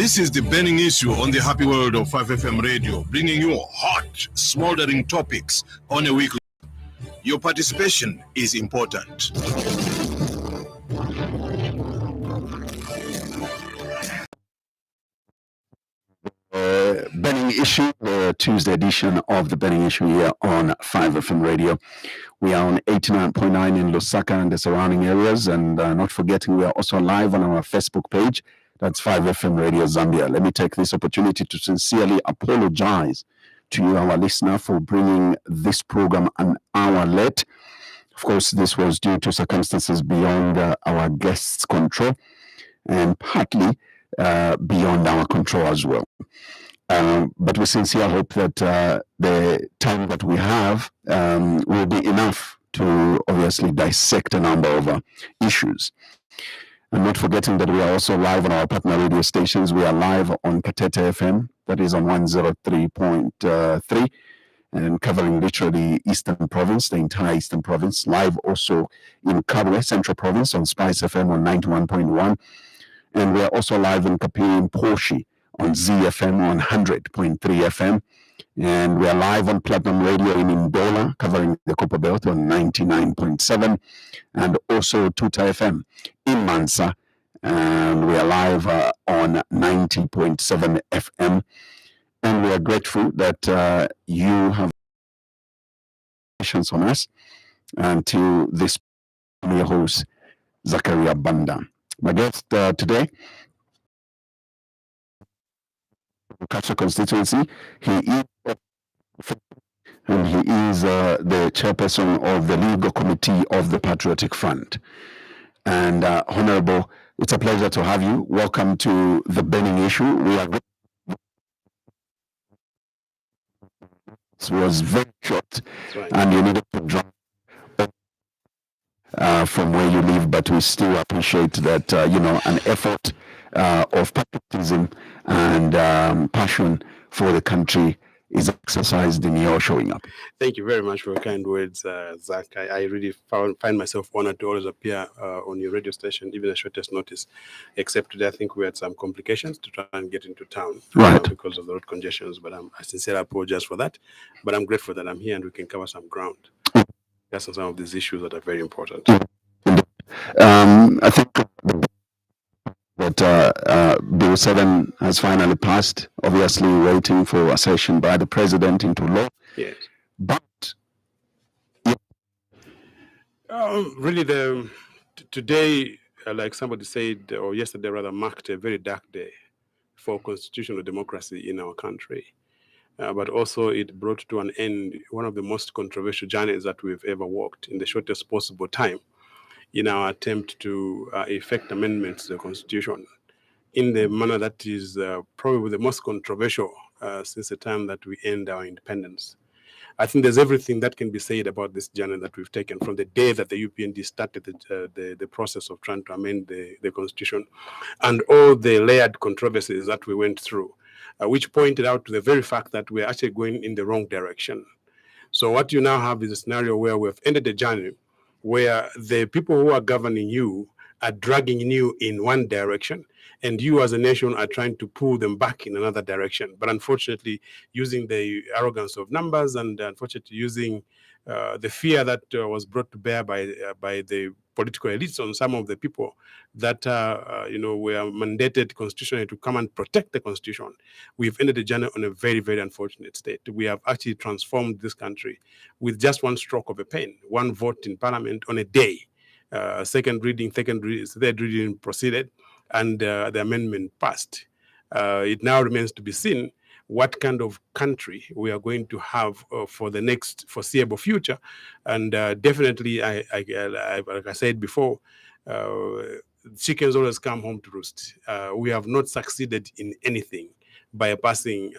This is the burning issue on the happy world of 5FM radio, bringing you hot, smoldering topics on a weekly. Your participation is important. Burning issue, the Tuesday edition of the burning issue here on 5FM radio. We are on 89.9 in Lusaka and the surrounding areas, and not forgetting we are also live on our Facebook page. That's 5FM Radio Zambia. Let me take this opportunity to sincerely apologize to you, our listener, for bringing this program an hour late. Of course, this was due to circumstances beyond our guests' control and partly beyond our control as well. But we sincerely hope that the time that we have will be enough to obviously dissect a number of issues. And not forgetting that we are also live on our partner radio stations. We are live on Patriotic FM, that is on 103.3, and covering literally Eastern Province, the entire Eastern Province. Live also in Kabwe, Central Province, on Spice FM on 91.1. And we are also live in Kapiri in Porshi on ZFM on 100.3 FM. And we are live on Platinum Radio in Ndola, covering the Copper Belt on 99.7, and also Tuta FM in Mansa. And we are live on 90.7 FM. And we are grateful that you have patience on us until this your host, Zachariah Banda. My guest today, Lukashya Constituency, he is the chairperson of the legal committee of the Patriotic Front. And Honorable, it's a pleasure to have you. Welcome to the burning issue. We are. This was very short, right, and you needed to drop from where you live, but we still appreciate that an effort of patriotism and passion for the country is exercised in your showing up. Thank you very much for your kind words, Zach. I really find myself honored to always appear on your radio station, even at shortest notice. Except today, I think we had some complications to try and get into town, right, because of the road congestions. But I sincerely apologize for that. But I'm grateful that I'm here and we can cover some ground. That's some of these issues that are very important. I think that Bill 7 has finally passed, obviously waiting for accession by the president into law. Yes. But really, today, like somebody said, or yesterday rather, marked a very dark day for constitutional democracy in our country. But also it brought to an end one of the most controversial journeys that we've ever walked in the shortest possible time in our attempt to effect amendments to the Constitution in the manner that is probably the most controversial since the time that we end our independence. I think there's everything that can be said about this journey that we've taken from the day that the UPND started the process of trying to amend the Constitution, and all the layered controversies that we went through, which pointed out to the very fact that we're actually going in the wrong direction. So what you now have is a scenario where we've ended the journey where the people who are governing you are dragging you in one direction, and you as a nation are trying to pull them back in another direction. But unfortunately, using the arrogance of numbers and unfortunately using the fear that was brought to bear by the political elites on some of the people that were mandated constitutionally to come and protect the Constitution, we've ended the journey on a very, very unfortunate state. We have actually transformed this country with just one stroke of a pen, one vote in Parliament on a day. Second reading, third reading proceeded, and the amendment passed. It now remains to be seen what kind of country we are going to have for the next foreseeable future. And definitely, like I said before, chickens always come home to roost. We have not succeeded in anything by passing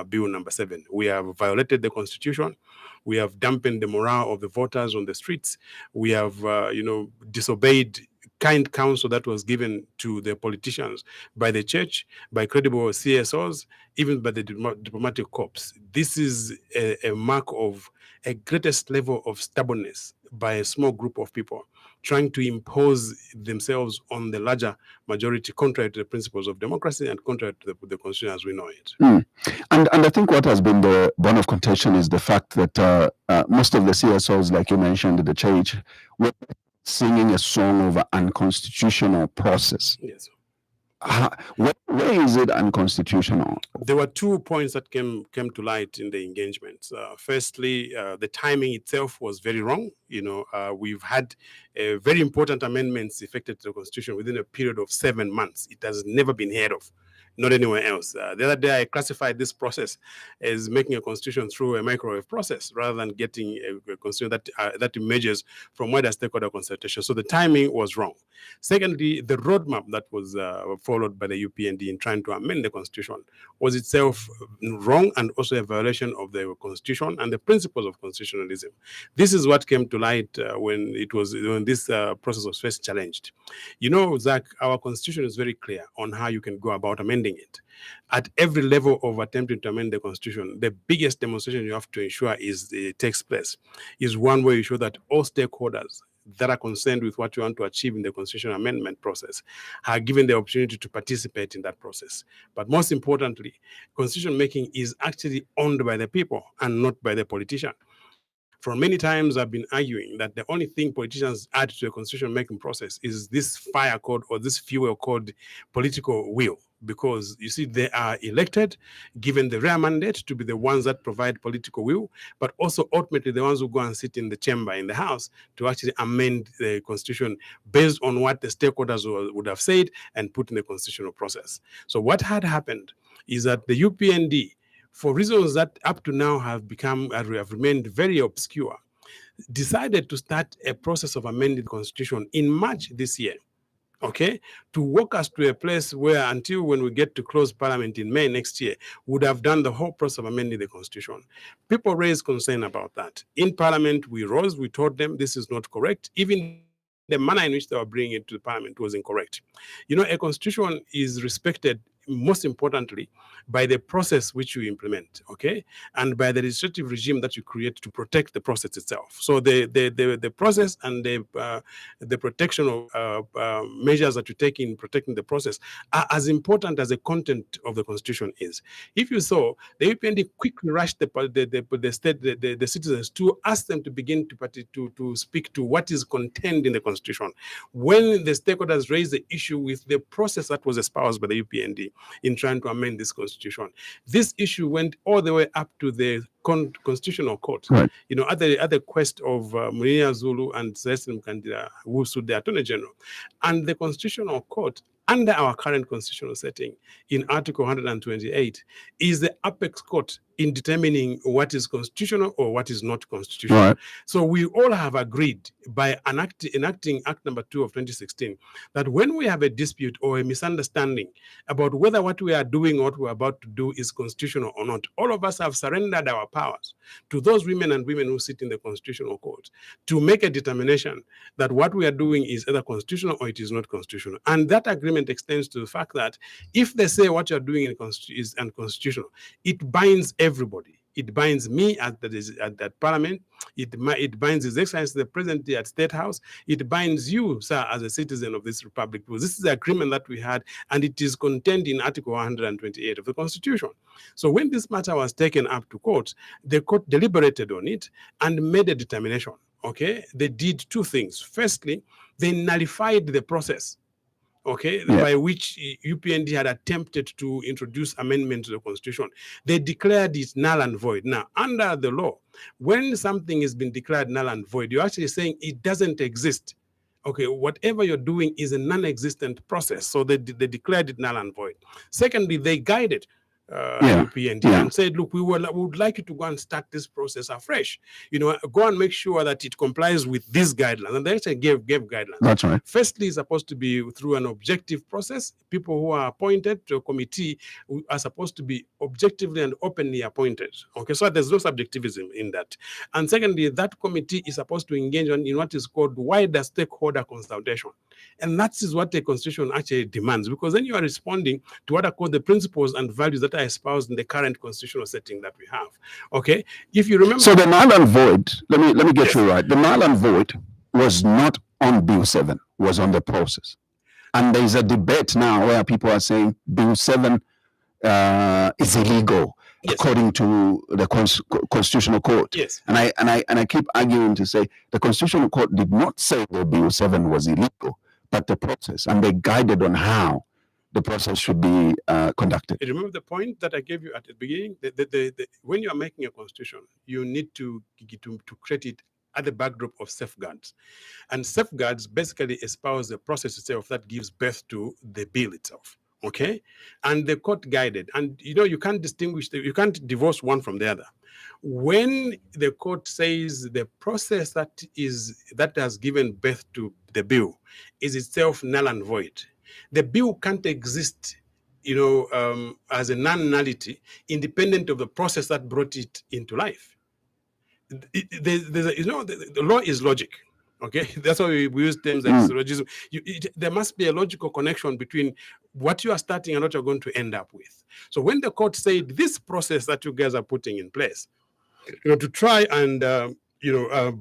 Bill number 7. We have violated the Constitution. We have dampened the morale of the voters on the streets. We have, disobeyed kind counsel that was given to the politicians by the church, by credible CSOs, even by the diplomatic corps. This is a mark of a greatest level of stubbornness by a small group of people trying to impose themselves on the larger majority, contrary to the principles of democracy and contrary to the Constitution as we know it. And I think what has been the bone of contention is the fact that most of the CSOs, like you mentioned, the church, were singing a song of an unconstitutional process. Yes. Where is it unconstitutional? There were 2 points that came to light in the engagement. Firstly, the timing itself was very wrong. We've had very important amendments effected to the Constitution within a period of 7 months. It has never been heard of, not anywhere else. The other day, I classified this process as making a constitution through a microwave process rather than getting a constitution that emerges from wider stakeholder consultation. So the timing was wrong. Secondly, the roadmap that was followed by the UPND in trying to amend the Constitution was itself wrong and also a violation of the Constitution and the principles of constitutionalism. This is what came to light when this process was first challenged. Zach, our Constitution is very clear on how you can go about amending it. At every level of attempting to amend the Constitution, the biggest demonstration you have to ensure takes place is one where you show that all stakeholders that are concerned with what you want to achieve in the constitutional amendment process are given the opportunity to participate in that process. But most importantly, constitution making is actually owned by the people and not by the politician. For many times, I've been arguing that the only thing politicians add to the constitution-making process is this fire code or this fuel called political will. Because, you see, they are elected, given the rare mandate to be the ones that provide political will, but also ultimately the ones who go and sit in the chamber, in the House, to actually amend the Constitution based on what the stakeholders would have said and put in the constitutional process. So what had happened is that the UPND, for reasons that up to now have remained very obscure, decided to start a process of amending the Constitution in March this year, to walk us to a place where until when we get to close Parliament in May next year, would have done the whole process of amending the Constitution. People raised concern about that. In Parliament, we told them this is not correct. Even the manner in which they were bringing it to the Parliament was incorrect. A Constitution is respected most importantly by the process which you implement, and by the legislative regime that you create to protect the process itself. So the process and the protection of measures that you take in protecting the process are as important as the content of the Constitution is. If you saw, the UPND quickly rushed the citizens to ask them to begin to speak to what is contained in the Constitution. When the stakeholders raised the issue with the process that was espoused by the UPND in trying to amend this Constitution, this issue went all the way up to the Constitutional Court. Right. At the quest of Muninia Zulu and Celestine Mkandila, who sued the Attorney General. And the Constitutional Court, under our current constitutional setting, in Article 128, is the apex court in determining what is constitutional or what is not constitutional. Right. So we all have agreed by enacting Act number 2 of 2016 that when we have a dispute or a misunderstanding about whether what we are doing or what we're about to do is constitutional or not, all of us have surrendered our powers to those women who sit in the Constitutional Court to make a determination that what we are doing is either constitutional or it is not constitutional. And that agreement extends to the fact that if they say what you're doing is unconstitutional, it binds everybody. It binds me at that Parliament. It binds His Excellency the President at State House. It binds you, sir, as a citizen of this republic. Because this is the agreement that we had, and it is contained in Article 128 of the Constitution. So when this matter was taken up to court, the court deliberated on it and made a determination. They did 2 things. Firstly, they nullified the process. By which UPND had attempted to introduce amendment to the Constitution. They declared it null and void. Now, under the law, when something has been declared null and void, you're actually saying it doesn't exist. Whatever you're doing is a non-existent process. So they declared it null and void. Secondly, they guided UPND and said, look, we would like you to go and start this process afresh. Go and make sure that it complies with these guidelines. And they actually gave guidelines. That's right. Firstly, it's supposed to be through an objective process. People who are appointed to a committee are supposed to be objectively and openly appointed. So there's no subjectivism in that. And secondly, that committee is supposed to engage in what is called wider stakeholder consultation. And that is what the Constitution actually demands, because then you are responding to what are called the principles and values that are espoused in the current constitutional setting that we have. If you remember, so the null and void. Let me get you right. The null and void was not on Bill 7 was on the process. And there's a debate now where people are saying Bill 7 is illegal, yes, according to the Constitutional Court. Yes. And I keep arguing to say the Constitutional Court did not say that Bill 7 was illegal, but the process, and they guided on how the process should be conducted. You remember the point that I gave you at the beginning? When you are making a constitution, you need to create it at the backdrop of safeguards. And safeguards basically espouse the process itself that gives birth to the bill itself. Okay? And the court guided. And you can't distinguish, you can't divorce one from the other. When the court says the process that has given birth to the bill is itself null and void, the bill can't exist, as a non-nullity, independent of the process that brought it into life. The law is logic. Okay, that's why we use terms like syllogism. There must be a logical connection between what you are starting and what you're going to end up with. So when the court said this process that you guys are putting in place, to try and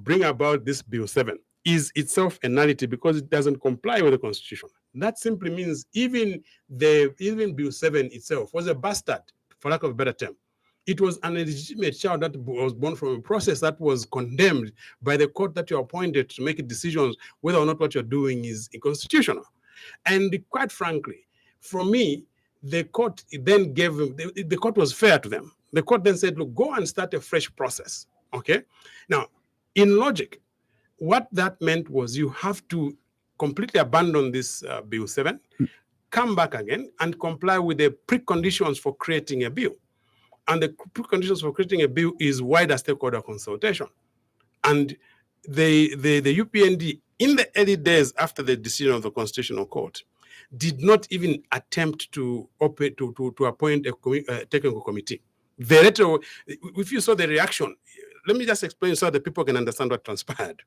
bring about this Bill 7 is itself a nullity because it doesn't comply with the Constitution. That simply means even Bill 7 itself was a bastard, for lack of a better term. It was an illegitimate child that was born from a process that was condemned by the court that you're appointed to make decisions whether or not what you're doing is unconstitutional. And quite frankly, for me, the court then gave them, the court was fair to them. The court then said, look, go and start a fresh process. Okay? Now, in logic, what that meant was you have to completely abandon this Bill 7, come back again and comply with the preconditions for creating a bill. And the preconditions for creating a bill is wider stakeholder consultation. And the UPND, in the early days after the decision of the Constitutional Court, did not even attempt to appoint a technical committee. If you saw the reaction, let me just explain so that people can understand what transpired.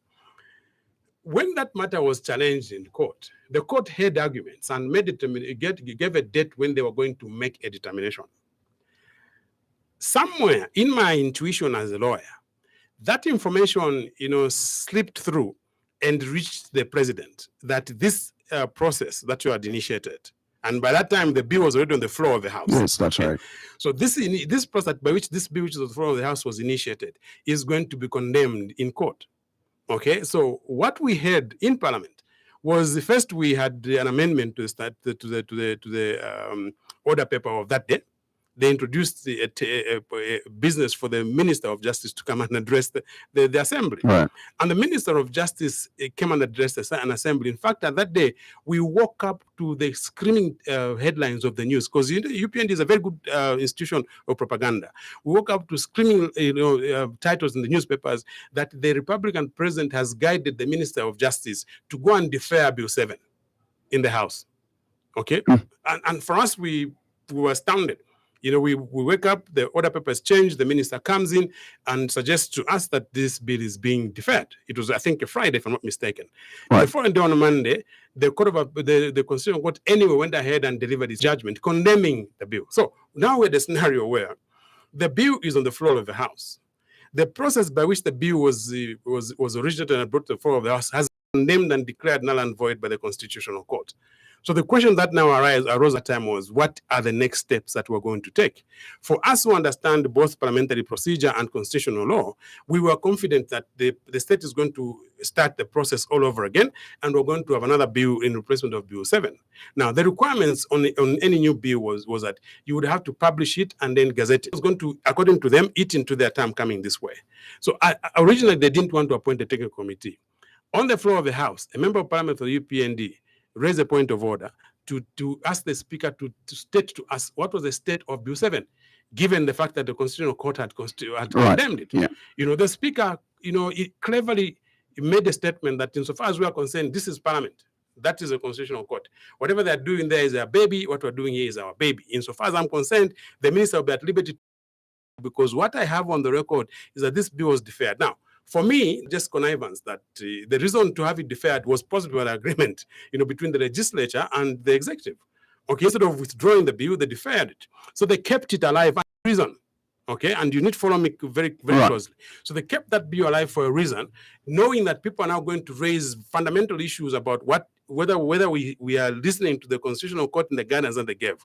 When that matter was challenged in court, the court heard arguments and gave a date when they were going to make a determination. Somewhere in my intuition as a lawyer, that information, slipped through and reached the president that this process that you had initiated, and by that time the bill was already on the floor of the House. Yes, that's right. So this process by which this bill, which is on the floor of the House, was initiated, is going to be condemned in court. Okay, so what we had in Parliament was first we had an amendment to the order paper of that day. They introduced a business for the Minister of Justice to come and address the Assembly. Right. And the Minister of Justice came and addressed an Assembly. In fact, at that day, we woke up to the screaming headlines of the news, because UPND is a very good institution of propaganda. We woke up to screaming titles in the newspapers that the Republican president has guided the Minister of Justice to go and defer Bill 7 in the House. Okay? And for us, we were astounded. We wake up, the order papers change, the minister comes in and suggests to us that this bill is being deferred. It was, I think, a Friday, if I'm not mistaken. Right. The following day on a Monday, the Constitutional Court anyway went ahead and delivered its judgment condemning the bill. So now we're at a scenario where the bill is on the floor of the House. The process by which the bill was originated and brought to the floor of the House has been condemned and declared null and void by the Constitutional Court. So the question that now arose at the time was, what are the next steps that we're going to take? For us who understand both parliamentary procedure and constitutional law, we were confident that the state is going to start the process all over again, and we're going to have another bill in replacement of Bill 7. Now, the requirements on any new bill was that you would have to publish it and then gazette it. It was going to, according to them, eat into their term coming this way. So originally, they didn't want to appoint a technical committee. On the floor of the House, a member of Parliament for the UPND raise a point of order to ask the Speaker to state to us what was the state of Bill 7, given the fact that the Constitutional Court had condemned it. Yeah. The Speaker, it cleverly made a statement that insofar as we are concerned, this is Parliament. That is the Constitutional Court. Whatever they're doing there is their baby. What we're doing here is our baby. Insofar as I'm concerned, the Minister will be at liberty, because what I have on the record is that this bill was deferred. Now, for me, just connivance that the reason to have it deferred was possible an agreement, between the legislature and the executive. Okay, instead of withdrawing the bill, they deferred it. So they kept it alive. Reason, Okay, and you need to follow me very, very closely. So they kept that bill alive for a reason, knowing that people are now going to raise fundamental issues about whether we are listening to the Constitutional Court and the guidance that they gave.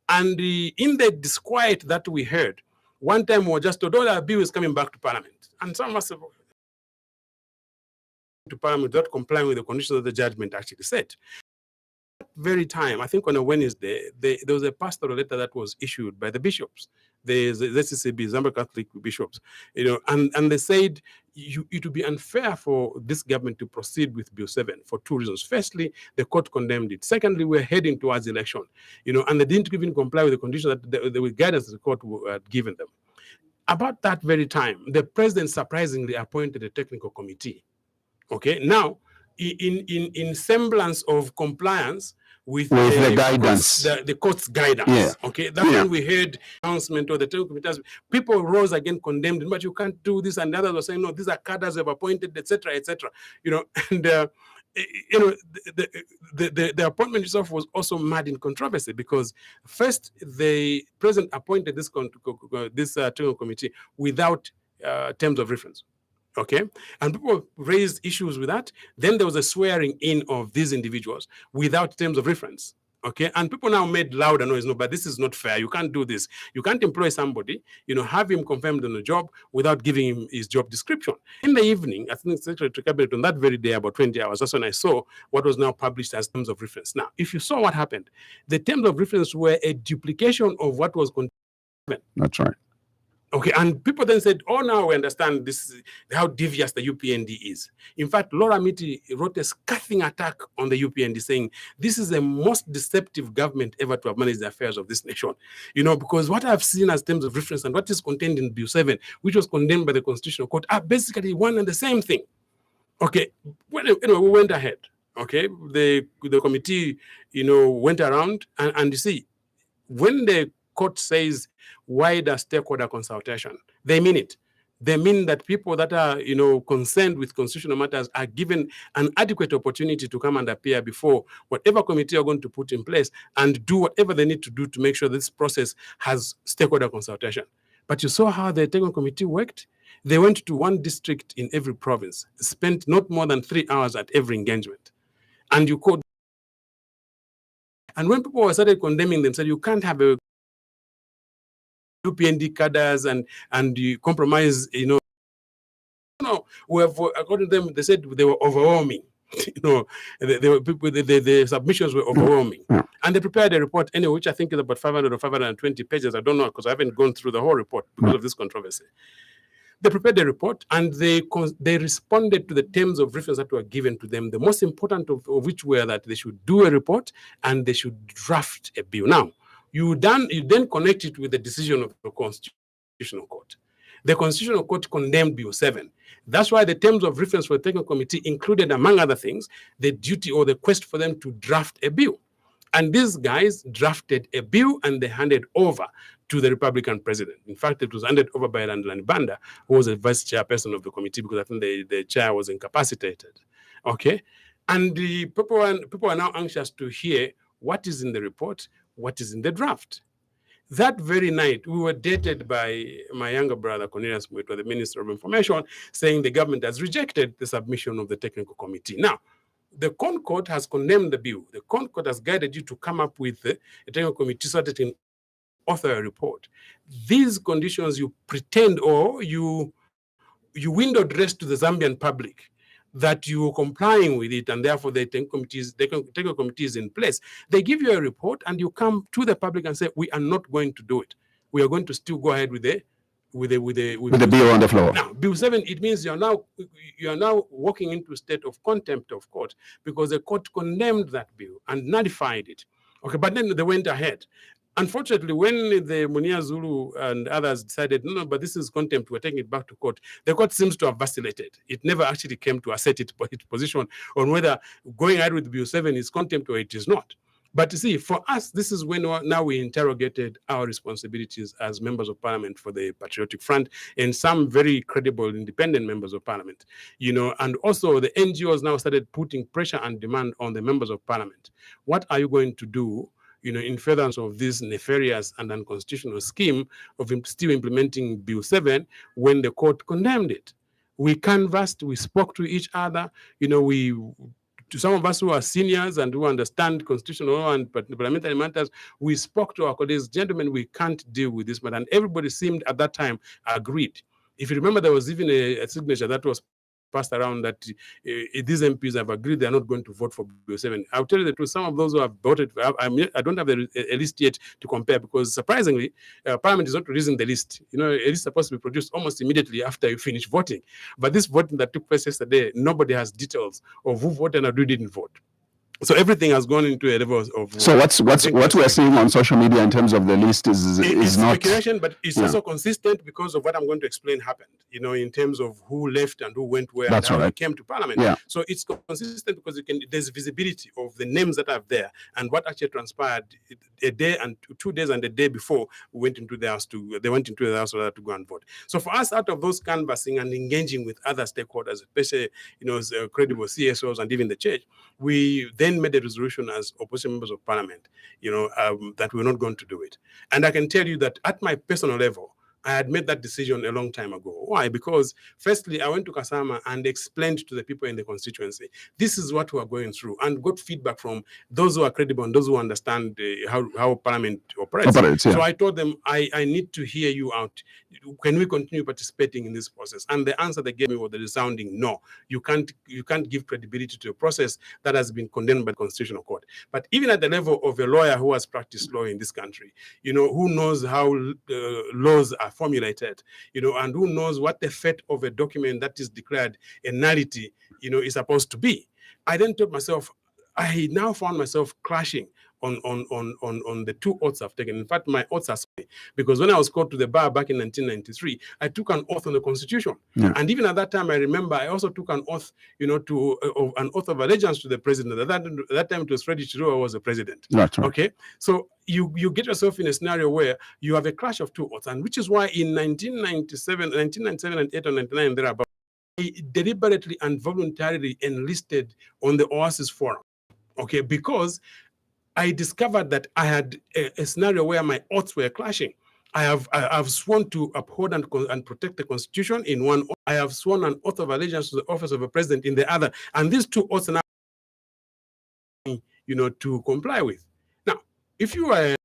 And in the disquiet that we heard, one time we were just told, our bill is coming back to Parliament. And some of us have to Parliament without complying with the conditions that the judgment actually set. Very time, I think on a Wednesday, there was a pastoral letter that was issued by the bishops, the ZCCB, Zambia Catholic bishops, and they said it would be unfair for this government to proceed with Bill 7 for two reasons. Firstly, the court condemned it. Secondly, we're heading towards election, and they didn't even comply with the conditions that the guidance the court had given them. About that very time, the president surprisingly appointed a technical committee. Okay, now in semblance of compliance with the guidance, the court's guidance. Yeah. Okay, that's when we heard announcement of the technical committees. People rose again, condemned, but you can't do this, and the others were saying, no, these are cadres have appointed, etc., etc. And the appointment itself was also mad in controversy because first the president appointed this technical committee without terms of reference. Okay, and people raised issues with that. Then there was a swearing in of these individuals without terms of reference. Okay, and people now made louder noise. No, but this is not fair. You can't do this. You can't employ somebody, have him confirmed on a job without giving him his job description. In the evening, I think Secretary to Cabinet on that very day, about 20 hours, that's when I saw what was now published as terms of reference. Now, if you saw what happened, the terms of reference were a duplication of what was contained. That's right. Okay, and people then said, oh, now we understand this how devious the UPND is. In fact, Laura Miti wrote a scathing attack on the UPND saying, this is the most deceptive government ever to have managed the affairs of this nation. Because what I've seen as terms of reference and what is contained in Bill 7, which was condemned by the Constitutional Court, are basically one and the same thing. Okay, anyway, we went ahead. Okay, the committee, went around and you see, when the court says wider stakeholder consultation, they mean it. They mean that people that are, concerned with constitutional matters are given an adequate opportunity to come and appear before whatever committee are going to put in place and do whatever they need to do to make sure this process has stakeholder consultation. But you saw how the technical committee worked. They went to one district in every province, spent not more than 3 hours at every engagement. And you could. And when people started condemning them, said you can't have a UPND cadres and you compromise, No, according to them, they said they were overwhelming. The submissions were overwhelming. And they prepared a report anyway, which I think is about 500 or 520 pages. I don't know, because I haven't gone through the whole report because of this controversy. They prepared a report and they responded to the terms of reference that were given to them, the most important of which were that they should do a report and they should draft a bill. Now, you then connect it with the decision of the Constitutional Court. The Constitutional Court condemned Bill 7. That's why the terms of reference for the technical committee included, among other things, the duty or the quest for them to draft a bill. And these guys drafted a bill and they handed over to the Republican president. In fact, it was handed over by Banda, who was the vice chairperson of the committee, because I think the chair was incapacitated. Okay? And the people are now anxious to hear what is in the report, what is in the draft. That very night, we were dated by my younger brother, Cornelius Mwetwa, the Minister of Information, saying the government has rejected the submission of the technical committee. Now, the Concord has condemned the bill. The Concord has guided you to come up with a technical committee so that it can author a report. These conditions you pretend or you window dress to the Zambian public that you are complying with it, and therefore the technical committee is in place. They give you a report, and you come to the public and say, "We are not going to do it. We are going to still go ahead with the bill on the floor." Now, Bill 7, it means you are now walking into a state of contempt of court because the court condemned that bill and nullified it. Okay, but then they went ahead. Unfortunately, when the Munia Zulu and others decided, no, but this is contempt, we're taking it back to court, the court seems to have vacillated. It never actually came to assert its position on whether going ahead with Bill 7 is contempt or it is not. But you see, for us, this is when now we interrogated our responsibilities as members of parliament for the Patriotic Front and some very credible independent members of parliament, and also the NGOs now started putting pressure and demand on the members of parliament. What are you going to do in furtherance of this nefarious and unconstitutional scheme of still implementing Bill 7 when the court condemned it. We canvassed, we spoke to each other, to some of us who are seniors and who understand constitutional law and parliamentary matters, we spoke to our colleagues, gentlemen, we can't deal with this matter. And everybody seemed at that time agreed. If you remember, there was even a signature that was passed around that these MPs have agreed they're not going to vote for Bill 7. I'll tell you the truth, some of those who have voted, I don't have a list yet to compare, because surprisingly, Parliament is not releasing the list. A list is supposed to be produced almost immediately after you finish voting. But this voting that took place yesterday, nobody has details of who voted and who didn't vote. So everything has gone into a level of. So what we're seeing on social media in terms of the list is not speculation, but it's also consistent because of what I'm going to explain happened. In terms of who left and who went where. That's and how right. They came to Parliament. Yeah. So it's consistent because there's visibility of the names that are there and what actually transpired a day and 2 days and a day before we went into the house they went into the house to go and vote. So for us, out of those canvassing and engaging with other stakeholders, especially credible CSOs and even the church, we then made a resolution as opposition members of Parliament, that we're not going to do it. And I can tell you that at my personal level, I had made that decision a long time ago. Why? Because firstly, I went to Kasama and explained to the people in the constituency, this is what we are going through, and got feedback from those who are credible and those who understand how Parliament operates. Yeah. So I told them, I need to hear you out. Can we continue participating in this process? And the answer they gave me was the resounding no. You can't give credibility to a process that has been condemned by the Constitutional Court. But even at the level of a lawyer who has practiced law in this country, who knows how laws are formulated, and who knows what the fate of a document that is declared a nullity, is supposed to be. I then told myself, I now found myself clashing on the two oaths I've taken. In fact, my oaths are sorry, because when I was called to the bar back in 1993, I took an oath on the Constitution. Yeah. And even at that time, I remember I also took an oath, to an oath of allegiance to the president. At that time, it was Freddie Chirua was the president. That's right. Okay, so you get yourself in a scenario where you have a clash of two oaths, and which is why in 1997 and 8 or 99 thereabout, I deliberately and voluntarily enlisted on the Oasis Forum. Okay, because I discovered that I had a scenario where my oaths were clashing. I have sworn to uphold and protect the Constitution in one oath. I have sworn an oath of allegiance to the office of a president in the other. And these two oaths are now, to comply with. Now, if you are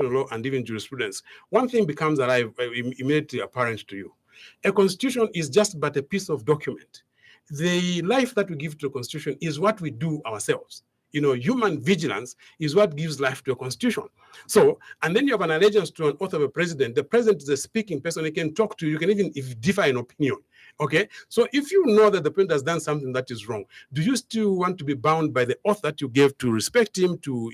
law and even jurisprudence, one thing becomes immediately apparent to you. A constitution is just but a piece of document. The life that we give to a constitution is what we do ourselves. Human vigilance is what gives life to a constitution. So, and then you have an allegiance to an oath of a president. The president is a speaking person. He can talk to you. You can even differ in opinion. Okay. So if you know that the president has done something that is wrong, do you still want to be bound by the oath that you gave to respect him, to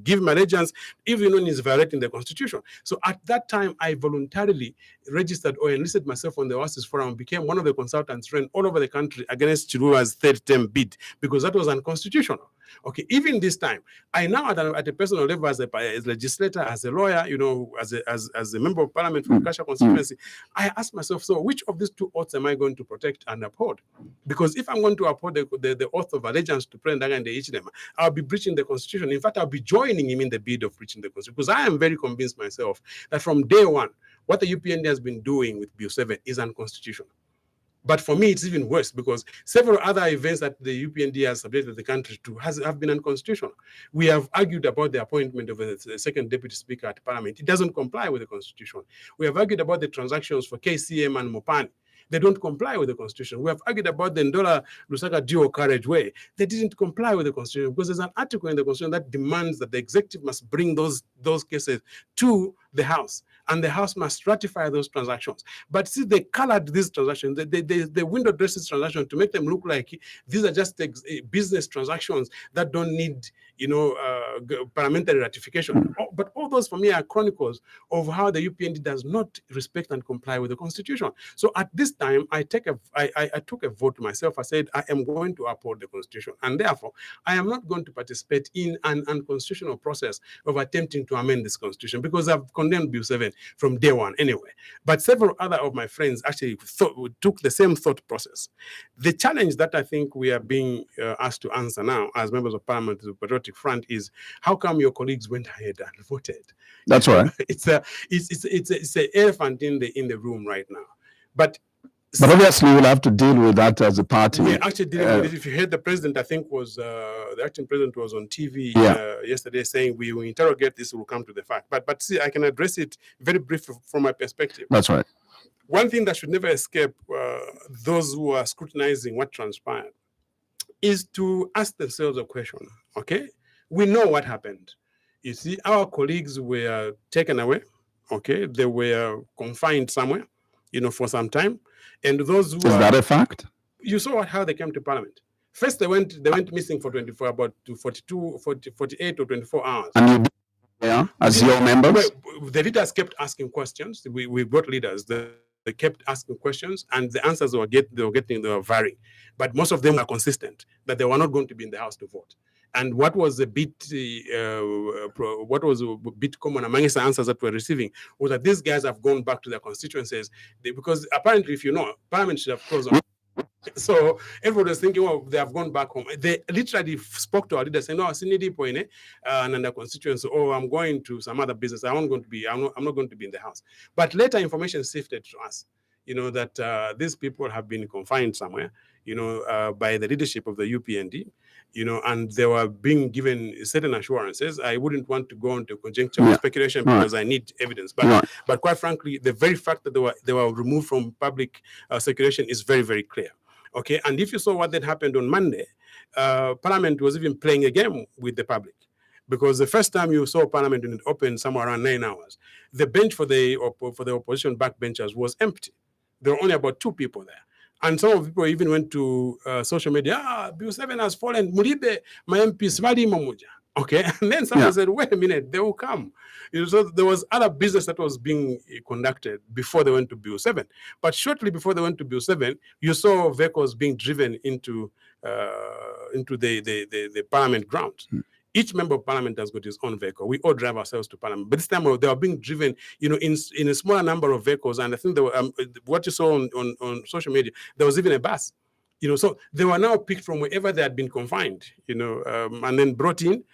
give him allegiance, even he's violating the Constitution? So at that time, I voluntarily registered or enlisted myself on the Oasis Forum, became one of the consultants ran all over the country against Chirua's third term bid, because that was unconstitutional. Okay, even this time, I now at a personal level, as a legislator, as a lawyer, as a member of Parliament from Lukashya Constituency, I asked myself, so which of these two oaths am I going to protect and uphold? Because if I'm going to uphold the oath of allegiance to President Ndayishimiye Hichilema, I'll be breaching the Constitution. In fact, I'll be joining him in the bid of breaching the Constitution, because I am very convinced myself that from day one, what the UPND has been doing with Bill 7 is unconstitutional. But for me, it's even worse, because several other events that the UPND has subjected the country to have been unconstitutional. We have argued about the appointment of a second deputy speaker at Parliament. It doesn't comply with the Constitution. We have argued about the transactions for KCM and Mopani. They don't comply with the Constitution. We have argued about the Ndola Lusaka dual carriageway. They didn't comply with the Constitution, because there's an article in the Constitution that demands that the executive must bring those cases to the House, and the House must ratify those transactions. But see, they colored these transactions, they window dress these transactions to make them look like these are just business transactions that don't need, parliamentary ratification. But all those for me are chronicles of how the UPND does not respect and comply with the Constitution. So at this time, I took a vote to myself. I said, I am going to uphold the Constitution, and therefore I am not going to participate in an unconstitutional process of attempting to amend this Constitution, because I've condemned Bill 7 from day one anyway. But several other of my friends actually took the same thought process. The challenge that I think we are being asked to answer now as members of Parliament, the Patriotic Patriotic Front is, how come your colleagues went ahead and voted? That's right. It's an elephant in the room right now. But obviously, we'll have to deal with that as a party. We're actually dealing with it. If you heard the president, I think was the acting president was on TV yesterday saying we will interrogate this, will come to the fact. But see, I can address it very briefly from my perspective. That's right. One thing that should never escape those who are scrutinizing what transpired is to ask themselves a question. Okay, we know what happened. You see, our colleagues were taken away. Okay, they were confined somewhere, for some time. And those who is that a fact? You saw how they came to Parliament. First, they went missing for 48 or 24 hours. And you, as your members, the leaders kept asking questions. We brought leaders. They kept asking questions, and the answers they were varying. But most of them were consistent that they were not going to be in the House to vote. And what was a bit common amongst the answers that we're receiving was that these guys have gone back to their constituencies because apparently, if you know, Parliament should have closed on. So everybody was thinking, well, they have gone back home. They literally spoke to our leaders saying, no, and their constituency, I'm going to some other business. I'm not going to be in the House. But later information sifted to us, that these people have been confined somewhere, by the leadership of the UPND. And they were being given certain assurances. I wouldn't want to go into conjecture or speculation because I need evidence. But quite frankly, the very fact that they were removed from public circulation is very, very clear. Okay, and if you saw what then happened on Monday, Parliament was even playing a game with the public. Because the first time you saw Parliament when it opened somewhere around 9 hours, the bench for the opposition backbenchers was empty. There were only about 2 people there. And some of the people even went to social media, Bill 7 has fallen, Muribe, my MP, Svadi Mamuja. Okay, and then someone said, wait a minute, they will come. So there was other business that was being conducted before they went to Bill 7. But shortly before they went to Bill 7, you saw vehicles being driven into the Parliament grounds. Each member of Parliament has got his own vehicle. We all drive ourselves to Parliament. But this time they were being driven, in a smaller number of vehicles. And I think there were, what you saw on social media, there was even a bus. So they were now picked from wherever they had been confined, and then brought in.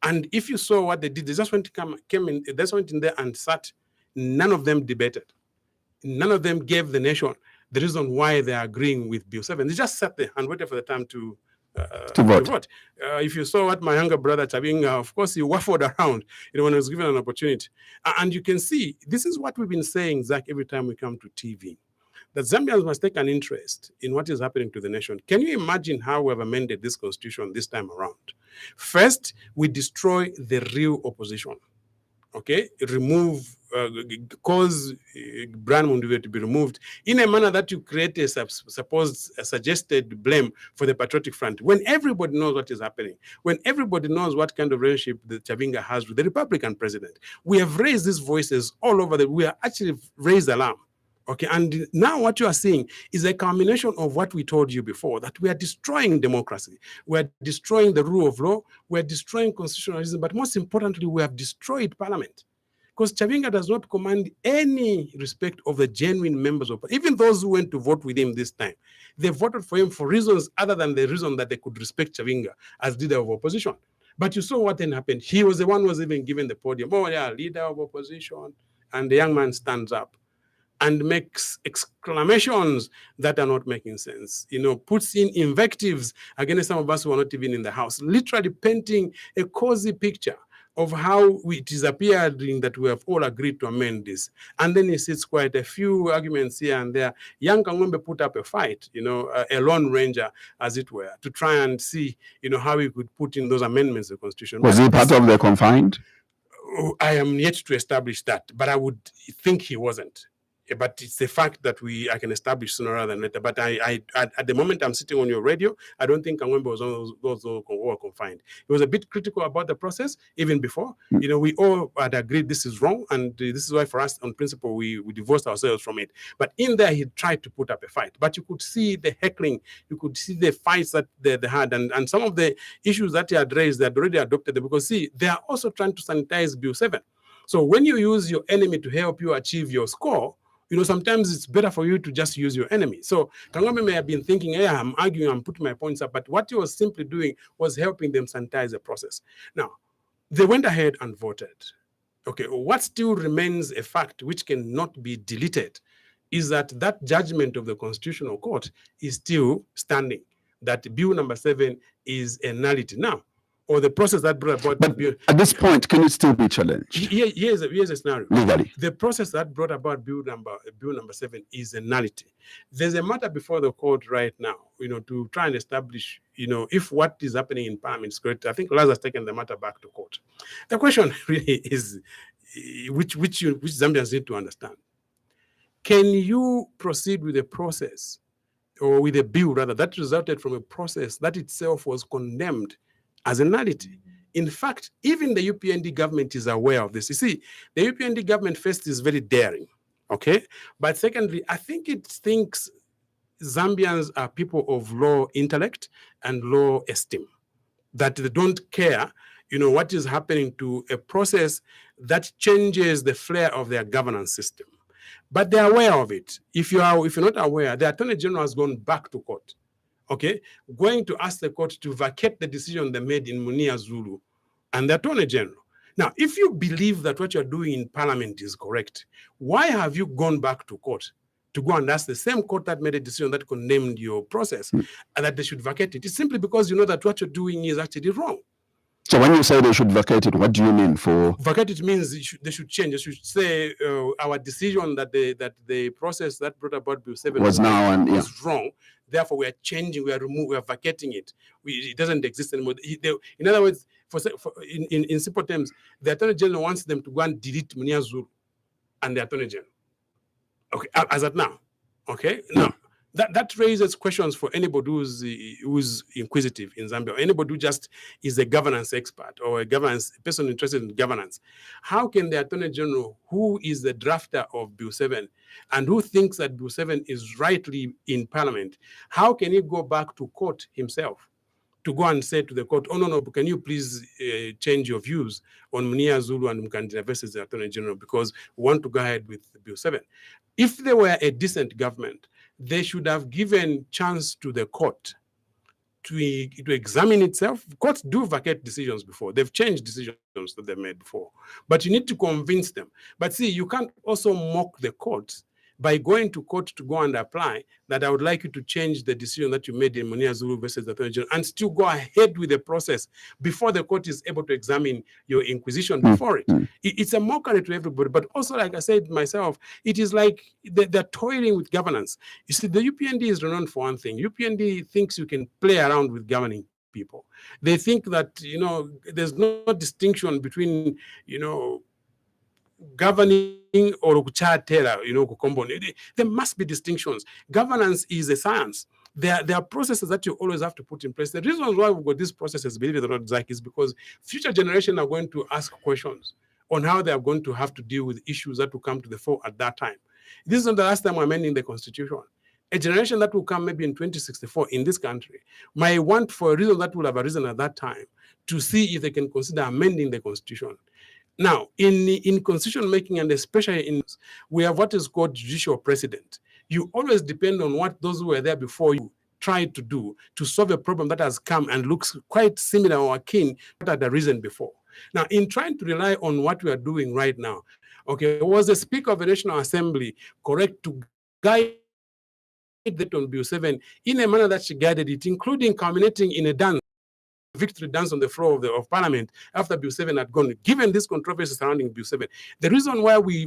And if you saw what they did, they just went in there and sat. None of them debated. None of them gave the nation the reason why they are agreeing with Bill 7. They just sat there and waited for the time to vote. If you saw what my younger brother Chisanga, of course, he waffled around, when he was given an opportunity. And you can see, this is what we've been saying, Zach, every time we come to TV, that Zambians must take an interest in what is happening to the nation. Can you imagine how we have amended this constitution this time around? First, we destroy the real opposition. Okay, cause Brian Munduwe to be removed in a manner that you create a suggested blame for the Patriotic Front. When everybody knows what is happening, when everybody knows what kind of relationship the Chisanga has with the Republican president, we have raised these voices all over. We are actually raised alarm. Okay, and now what you are seeing is a culmination of what we told you before, that we are destroying democracy, we are destroying the rule of law, we are destroying constitutionalism, but most importantly, we have destroyed Parliament. Because Chisanga does not command any respect of the genuine members of Parliament. Even those who went to vote with him this time, they voted for him for reasons other than the reason that they could respect Chisanga as leader of opposition. But you saw what then happened. He was the one who was even given the podium. Oh yeah, leader of opposition. And the young man stands up and makes exclamations that are not making sense, puts in invectives against some of us who are not even in the House, literally painting a cozy picture of how it is appearing that we have all agreed to amend this. And then he sits quiet, a few arguments here and there. Young Kangombe put up a fight, a lone ranger, as it were, to try and see, how he could put in those amendments to the Constitution. Was he part of the confined? I am yet to establish that, but I would think he wasn't. But it's the fact that I can establish sooner rather than later. But I at the moment I'm sitting on your radio, I don't think Kangombe was one of those who were confined. He was a bit critical about the process, even before. We all had agreed this is wrong, and this is why for us, on principle, we divorced ourselves from it. But in there, he tried to put up a fight. But you could see the heckling, you could see the fights that they had, and some of the issues that he had raised, they had already adopted them, because see, they are also trying to sanitize Bill 7. So when you use your enemy to help you achieve your score, Sometimes it's better for you to just use your enemy. So Kangwambe may have been thinking, yeah, I'm arguing, I'm putting my points up, but what he was simply doing was helping them sanitize the process. Now, they went ahead and voted. Okay, what still remains a fact which cannot be deleted is that judgment of the Constitutional Court is still standing, that Bill number 7 is a nullity. Now, or the process that brought about but at this point, can it still be challenged? Here's a scenario. Legally. The process that brought about Bill number 7 is a nullity. There's a matter before the court right now, to try and establish, if what is happening in Parliament is correct. I think Laz has taken the matter back to court. The question really is, which Zambians need to understand. Can you proceed with a process, or with a bill rather, that resulted from a process that itself was condemned as a nullity? In fact, even the UPND government is aware of this. You see, the UPND government first is very daring, okay? But secondly, I think it thinks Zambians are people of low intellect and low esteem, that they don't care, what is happening to a process that changes the flair of their governance system. But they're aware of it. If you're not aware, the Attorney General has gone back to court, okay, going to ask the court to vacate the decision they made in Munia Zulu and the Attorney General. Now, if you believe that what you're doing in Parliament is correct, why have you gone back to court to go and ask the same court that made a decision that condemned your process and that they should vacate it? It's simply because you know that what you're doing is actually wrong. So when you say they should vacate it, what do you mean for? Vacate it means they should change. They should say our decision that the process that brought about Bill 7 was wrong. Therefore, we are changing. We are vacating it. It doesn't exist anymore. In other words, in simple terms, the Attorney General wants them to go and delete Munia Zulu and the Attorney General. Okay, as at now. Okay, now. That raises questions for anybody who's inquisitive in Zambia, or anybody who just is a governance expert or a person interested in governance. How can the Attorney General, who is the drafter of Bill 7 and who thinks that Bill 7 is rightly in Parliament, how can he go back to court himself to go and say to the court, oh, no, can you please change your views on Munia Zulu and Mkandila versus the Attorney General, because we want to go ahead with Bill 7. If they were a decent government, they should have given chance to the court to examine itself. Courts do vacate decisions before. They've changed decisions that they made before. But you need to convince them. But see, you can't also mock the courts by going to court to go and apply that I would like you to change the decision that you made in Munia Zulu versus the Attorney General, and still go ahead with the process before the court is able to examine your inquisition before it. It's a mockery to everybody. But also, like I said myself, it is like they're toiling with governance. You see, the UPND is renowned for one thing. UPND thinks you can play around with governing people. They think that, there's no distinction between, governing or kuchatela, there must be distinctions. Governance is a science. There are processes that you always have to put in place. The reason why we've got these processes, believe it or not, Zach, is because future generations are going to ask questions on how they are going to have to deal with issues that will come to the fore at that time. This is not the last time we're amending the Constitution. A generation that will come maybe in 2064 in this country might want, for a reason that will have arisen at that time, to see if they can consider amending the Constitution. Now, in constitution making, and especially we have what is called judicial precedent. You always depend on what those who were there before you tried to do to solve a problem that has come and looks quite similar or akin to what had arisen before. Now, in trying to rely on what we are doing right now, okay, was the Speaker of the National Assembly correct to guide that on Bill 7 in a manner that she guided it, including culminating in a dance? Victory dance on the floor of Parliament after Bill 7 had gone, given this controversy surrounding Bill 7. The reason why we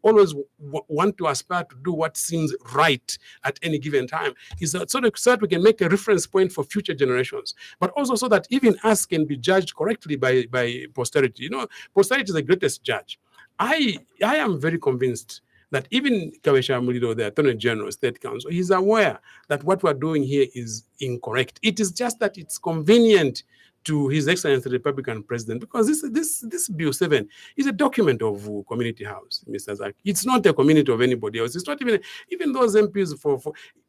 always want to aspire to do what seems right at any given time is that so that we can make a reference point for future generations, but also so that even us can be judged correctly by posterity. Posterity is the greatest judge. I am very convinced that even Kawesha Muliro, the Attorney General, State Council, he's aware that what we're doing here is incorrect. It is just that it's convenient to His Excellency the Republican President, because this Bill 7 is a document of Community House, Mr. Zach. It's not a community of anybody else. It's not even those MPs for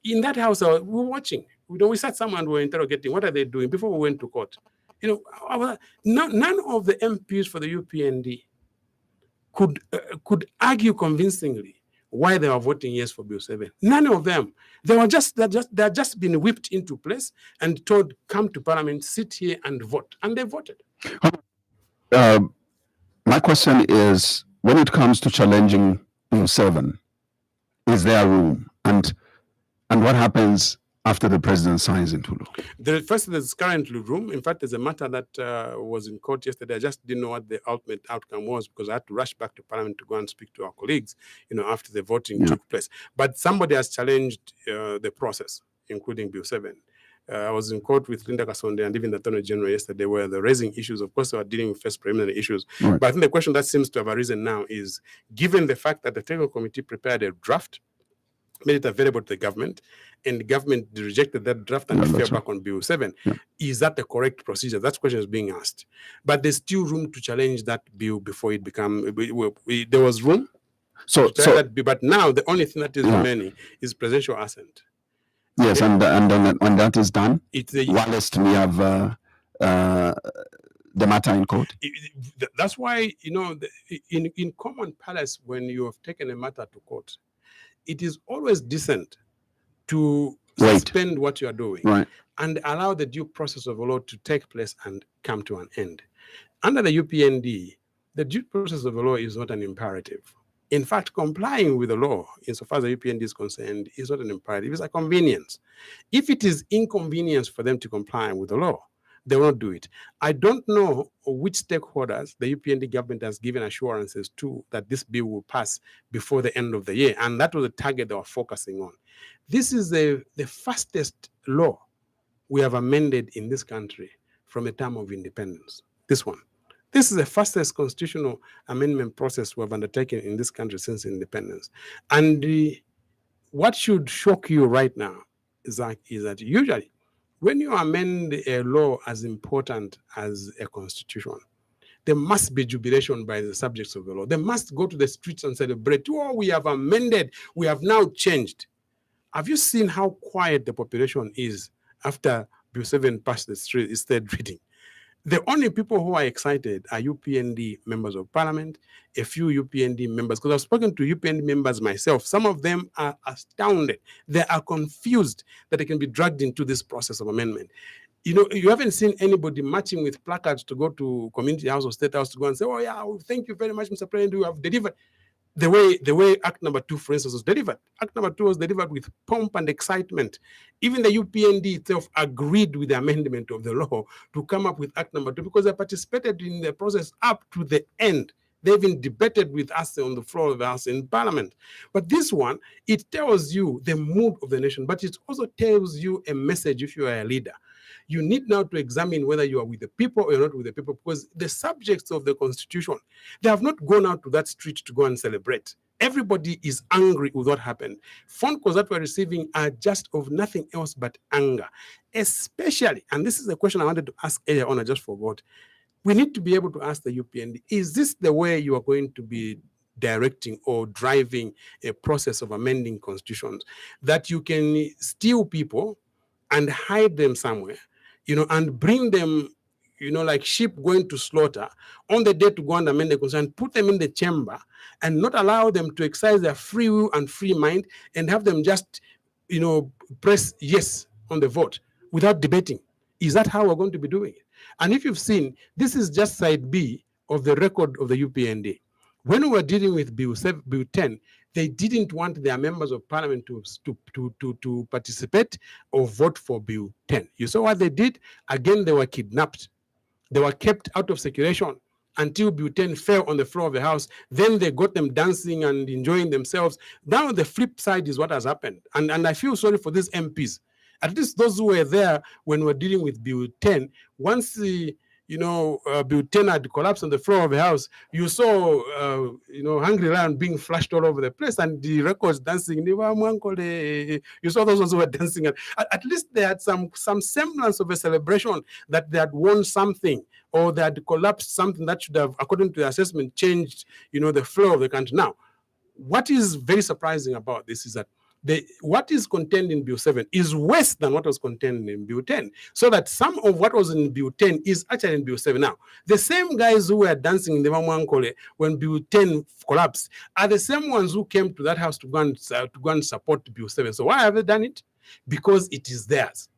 in that house. We were watching. We sat somewhere and we were interrogating. What are they doing before we went to court? None of the MPs for the UPND could argue convincingly why they were voting yes for Bill 7. None of them. They had just been whipped into place and told, come to Parliament, sit here and vote. And they voted. My question is, when it comes to challenging Bill 7, is there room? And what happens after the president signs into law? There's currently room. In fact, there's a matter that was in court yesterday. I just didn't know what the ultimate outcome was because I had to rush back to Parliament to go and speak to our colleagues, after the voting took place. But somebody has challenged the process, including Bill 7. I was in court with Linda Kasonde and even the Attorney General yesterday where they're raising issues. Of course, they were dealing with first preliminary issues. Right. But I think the question that seems to have arisen now is, given the fact that the technical committee prepared a draft, made it available to the government, and the government rejected that draft and fell back on Bill 7. Yeah. Is that the correct procedure? That question is being asked. But there's still room to challenge that bill before it becomes... There was room to challenge that bill, but now the only thing that is remaining is presidential assent. Yes, and when that is done, whilst we have the matter in court. That's why, in common parlance, when you have taken a matter to court, it is always decent to suspend what you are doing and allow the due process of the law to take place and come to an end. Under the UPND, the due process of the law is not an imperative. In fact, complying with the law, insofar as the UPND is concerned, is not an imperative. It's a convenience. If it is inconvenience for them to comply with the law, they will not do it. I don't know which stakeholders the UPND government has given assurances to that this bill will pass before the end of the year, and that was the target they were focusing on. This is the fastest law we have amended in this country from a time of independence. This one. This is the fastest constitutional amendment process we have undertaken in this country since independence. And what should shock you right now is that usually when you amend a law as important as a constitution, there must be jubilation by the subjects of the law. They must go to the streets and celebrate, oh, we have amended, we have now changed. Have you seen how quiet the population is after Bill 7 passed the street, its third reading? The only people who are excited are UPND members of parliament, a few UPND members, because I've spoken to UPND members myself. Some of them are astounded. They are confused that they can be dragged into this process of amendment. You haven't seen anybody marching with placards to go to Community House or State House to go and say, oh yeah, thank you very much, Mr. President, you have delivered. The way Act Number 2, for instance, was delivered. Act Number 2 was delivered with pomp and excitement. Even the UPND itself agreed with the amendment of the law to come up with Act Number 2 because they participated in the process up to the end. They even debated with us on the floor of the House in Parliament. But this one, it tells you the mood of the nation, but it also tells you a message if you are a leader. You need now to examine whether you are with the people or you're not with the people, because the subjects of the Constitution, they have not gone out to that street to go and celebrate. Everybody is angry with what happened. Phone calls that we're receiving are just of nothing else but anger. Especially, and this is the question I wanted to ask earlier on, I just forgot. We need to be able to ask the UPND, is this the way you are going to be directing or driving a process of amending constitutions, that you can steal people and hide them somewhere, and bring them, like sheep going to slaughter on the day to go and amend the constitution, put them in the chamber and not allow them to exercise their free will and free mind and have them just, press yes on the vote without debating? Is that how we're going to be doing it? And if you've seen, this is just side B of the record of the UPND. When we were dealing with Bill 10, they didn't want their members of parliament to participate or vote for Bill 10. You saw what they did? Again, they were kidnapped. They were kept out of circulation until Bill 10 fell on the floor of the House. Then they got them dancing and enjoying themselves. Now the flip side is what has happened. And I feel sorry for these MPs. At least those who were there when we were dealing with Bill 10, once Bill 10 had collapsed on the floor of the House, you saw, Hungry Lion being flashed all over the place and the records dancing. You saw those ones who were dancing. At least they had some semblance of a celebration that they had won something or they had collapsed something that should have, according to the assessment, changed, the flow of the country. Now, what is very surprising about this is that what is contained in Bill 7 is worse than what was contained in Bill 10. So that some of what was in Bill 10 is actually in Bill 7. Now, the same guys who were dancing in the Mamankole when Bill 10 collapsed are the same ones who came to that house to go and support Bill 7. So why have they done it? Because it is theirs.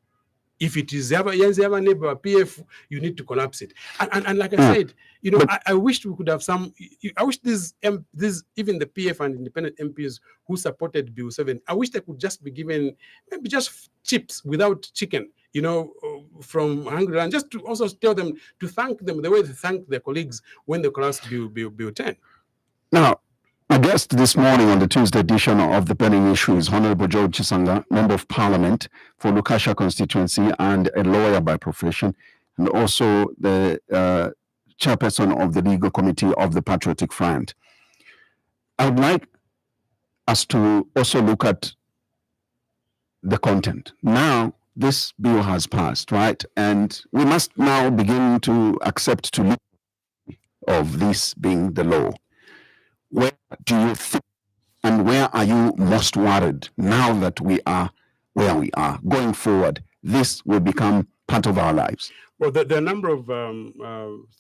If it is ever neighbor PF, you need to collapse it. And like I said, you know, I wish we could have some. I wish these even the PF and independent MPs who supported Bill 7, I wish they could just be given maybe just chips without chicken, you know, from Hungary, and just to also tell them to thank them the way they thank their colleagues when they collapsed Bill 10. Now, my guest this morning on the Tuesday edition of The Burning Issue is Honorable George Chisanga, Member of Parliament for Lukashya Constituency and a lawyer by profession, and also the chairperson of the legal committee of the Patriotic Front. I would like us to also look at the content. Now, this bill has passed, right? And we must now begin to accept to look of this being the law. Where do you think, and where are you most worried now that we are where we are? Going forward, this will become part of our lives. Well, there are a number of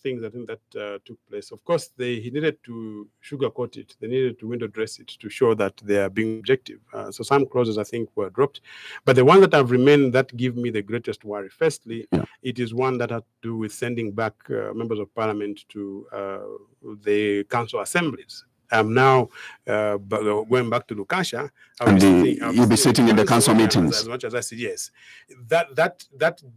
things I think that took place. Of course, he needed to sugarcoat it. They needed to window dress it to show that they are being objective. So some clauses, I think, were dropped. But the ones that have remained that give me the greatest worry. Firstly, it is one that had to do with sending back members of parliament to the council assemblies. I'm now going back to Lukashya. You'll be sitting in the council meetings. As much as I said, yes. That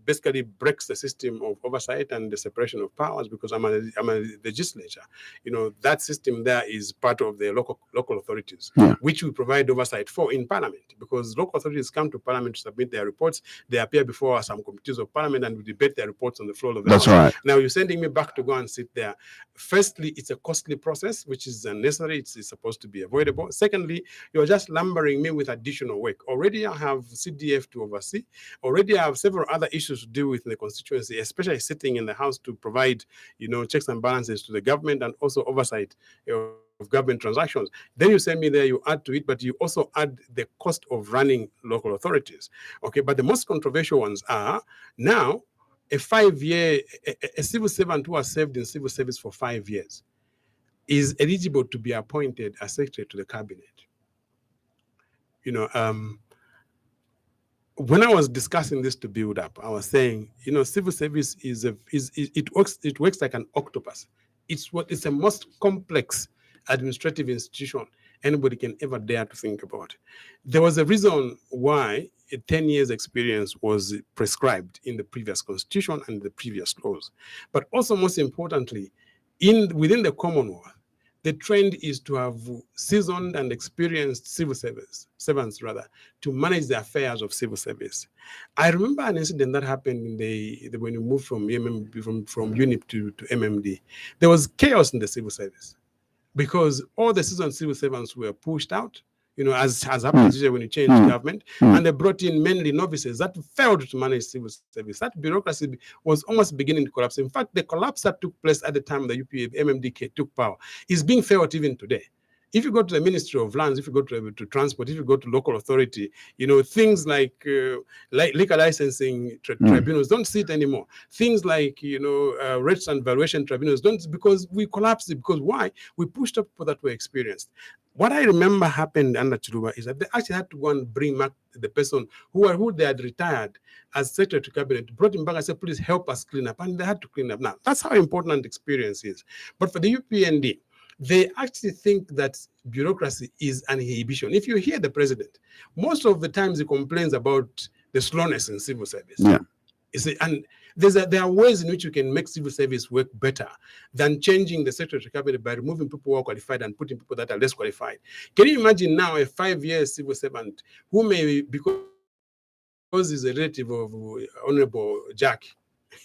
basically breaks the system of oversight and the separation of powers, because I'm a legislature. You know, that system there is part of the local authorities, which we provide oversight for in parliament, because local authorities come to parliament to submit their reports. They appear before some committees of parliament and we debate their reports on the floor of the House. Right. Now you're sending me back to go and sit there. Firstly, it's a costly process, which is unnecessary. It's supposed to be avoidable. Secondly, you're just lumbering me with additional work. Already I have CDF to oversee. Already I have several other issues to deal with in the constituency, especially sitting in the House to provide, you know, checks and balances to the government and also oversight of government transactions. Then you send me there, you add to it, but you also add the cost of running local authorities. Okay, but the most controversial ones are now a 5-year, a civil servant who has served in civil service for 5 years is eligible to be appointed as secretary to the cabinet. You know, when I was discussing this to build up, I was saying, you know, civil service it works like an octopus. It's the most complex administrative institution anybody can ever dare to think about. There was a reason why a 10 years experience was prescribed in the previous constitution and the previous laws. But also, most importantly, within the Commonwealth, the trend is to have seasoned and experienced civil servants to manage the affairs of civil service. I remember an incident that happened when you moved from UNIP to MMD. There was chaos in the civil service because all the seasoned civil servants were pushed out, you know, as happens when you change government, and they brought in mainly novices that failed to manage civil service. That bureaucracy was almost beginning to collapse. In fact, the collapse that took place at the time the MMDK took power is being felt even today. If you go to the Ministry of Lands, if you go to Transport, if you go to local authority, you know, things like liquor licensing tribunals don't sit anymore. Things like, you know, rates and valuation tribunals don't, because we collapsed it. Because why? We pushed up people that were experienced. What I remember happened under Chiluba is that they actually had to go and bring back the person who they had retired as secretary to cabinet, brought him back and said, please help us clean up. And they had to clean up. Now, that's how important experience is. But for the UPND, they actually think that bureaucracy is an inhibition. If you hear the president, most of the times he complains about the slowness in civil service. Yeah. And there are ways in which you can make civil service work better than changing the secretary to cabinet by removing people who are qualified and putting people that are less qualified. Can you imagine now a 5-year civil servant who may, because he's a relative of Honorable Jack,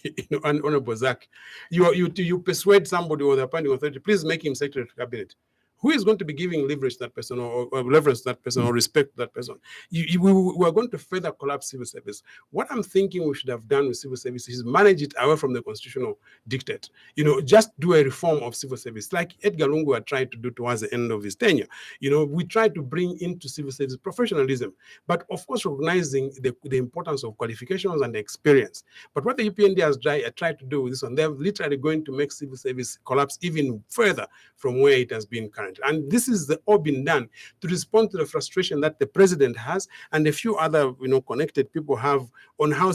you know, Honorable Zach, you persuade somebody or the appointing authority, please make him secretary to cabinet. Who is going to be giving leverage to that person or reverence to that person or respect to that person? We are going to further collapse civil service. What I'm thinking we should have done with civil service is manage it away from the constitutional dictate. Just do a reform of civil service, like Edgar Lungu had tried to do towards the end of his tenure. We tried to bring into civil service professionalism, but of course recognizing the importance of qualifications and experience. But what the UPND has tried to do with this one, they're literally going to make civil service collapse even further from where it has been currently. And this is all been done to respond to the frustration that the president has and a few other connected people have on how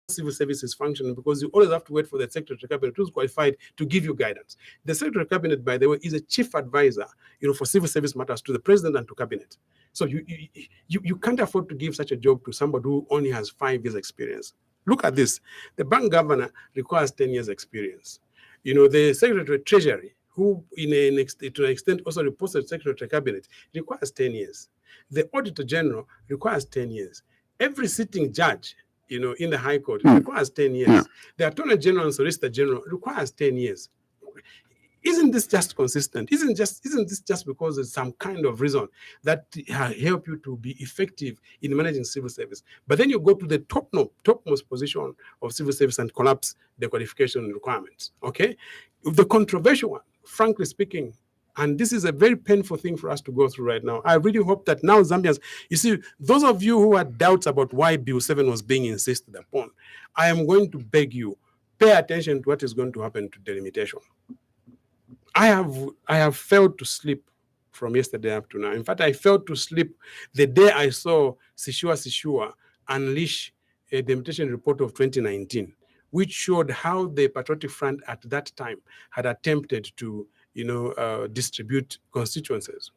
civil service is functioning, because you always have to wait for the Secretary of Cabinet who's qualified to give you guidance. The Secretary of Cabinet, by the way, is a chief advisor, for civil service matters to the president and to cabinet. So you can't afford to give such a job to somebody who only has 5 years experience. Look at this. The bank governor requires 10 years experience. The Secretary of Treasury, who to an extent also reports to the Secretary of Cabinet, requires 10 years. The Auditor General requires 10 years. Every sitting judge, in the High Court requires 10 years. The Attorney General and Solicitor General requires 10 years. Isn't this just consistent? Isn't this just because there's some kind of reason that help you to be effective in managing civil service? But then you go to the topmost position of civil service and collapse the qualification requirements. Okay, the controversial one, frankly speaking, and this is a very painful thing for us to go through right now. I really hope that now Zambians, you see, those of you who had doubts about why Bill 7 was being insisted upon, I am going to beg you, pay attention to what is going to happen to delimitation. I have failed to sleep from yesterday up to now. In fact, I failed to sleep the day I saw Sishua unleash a delimitation report of 2019, which showed how the Patriotic Front at that time had attempted to distribute constituencies.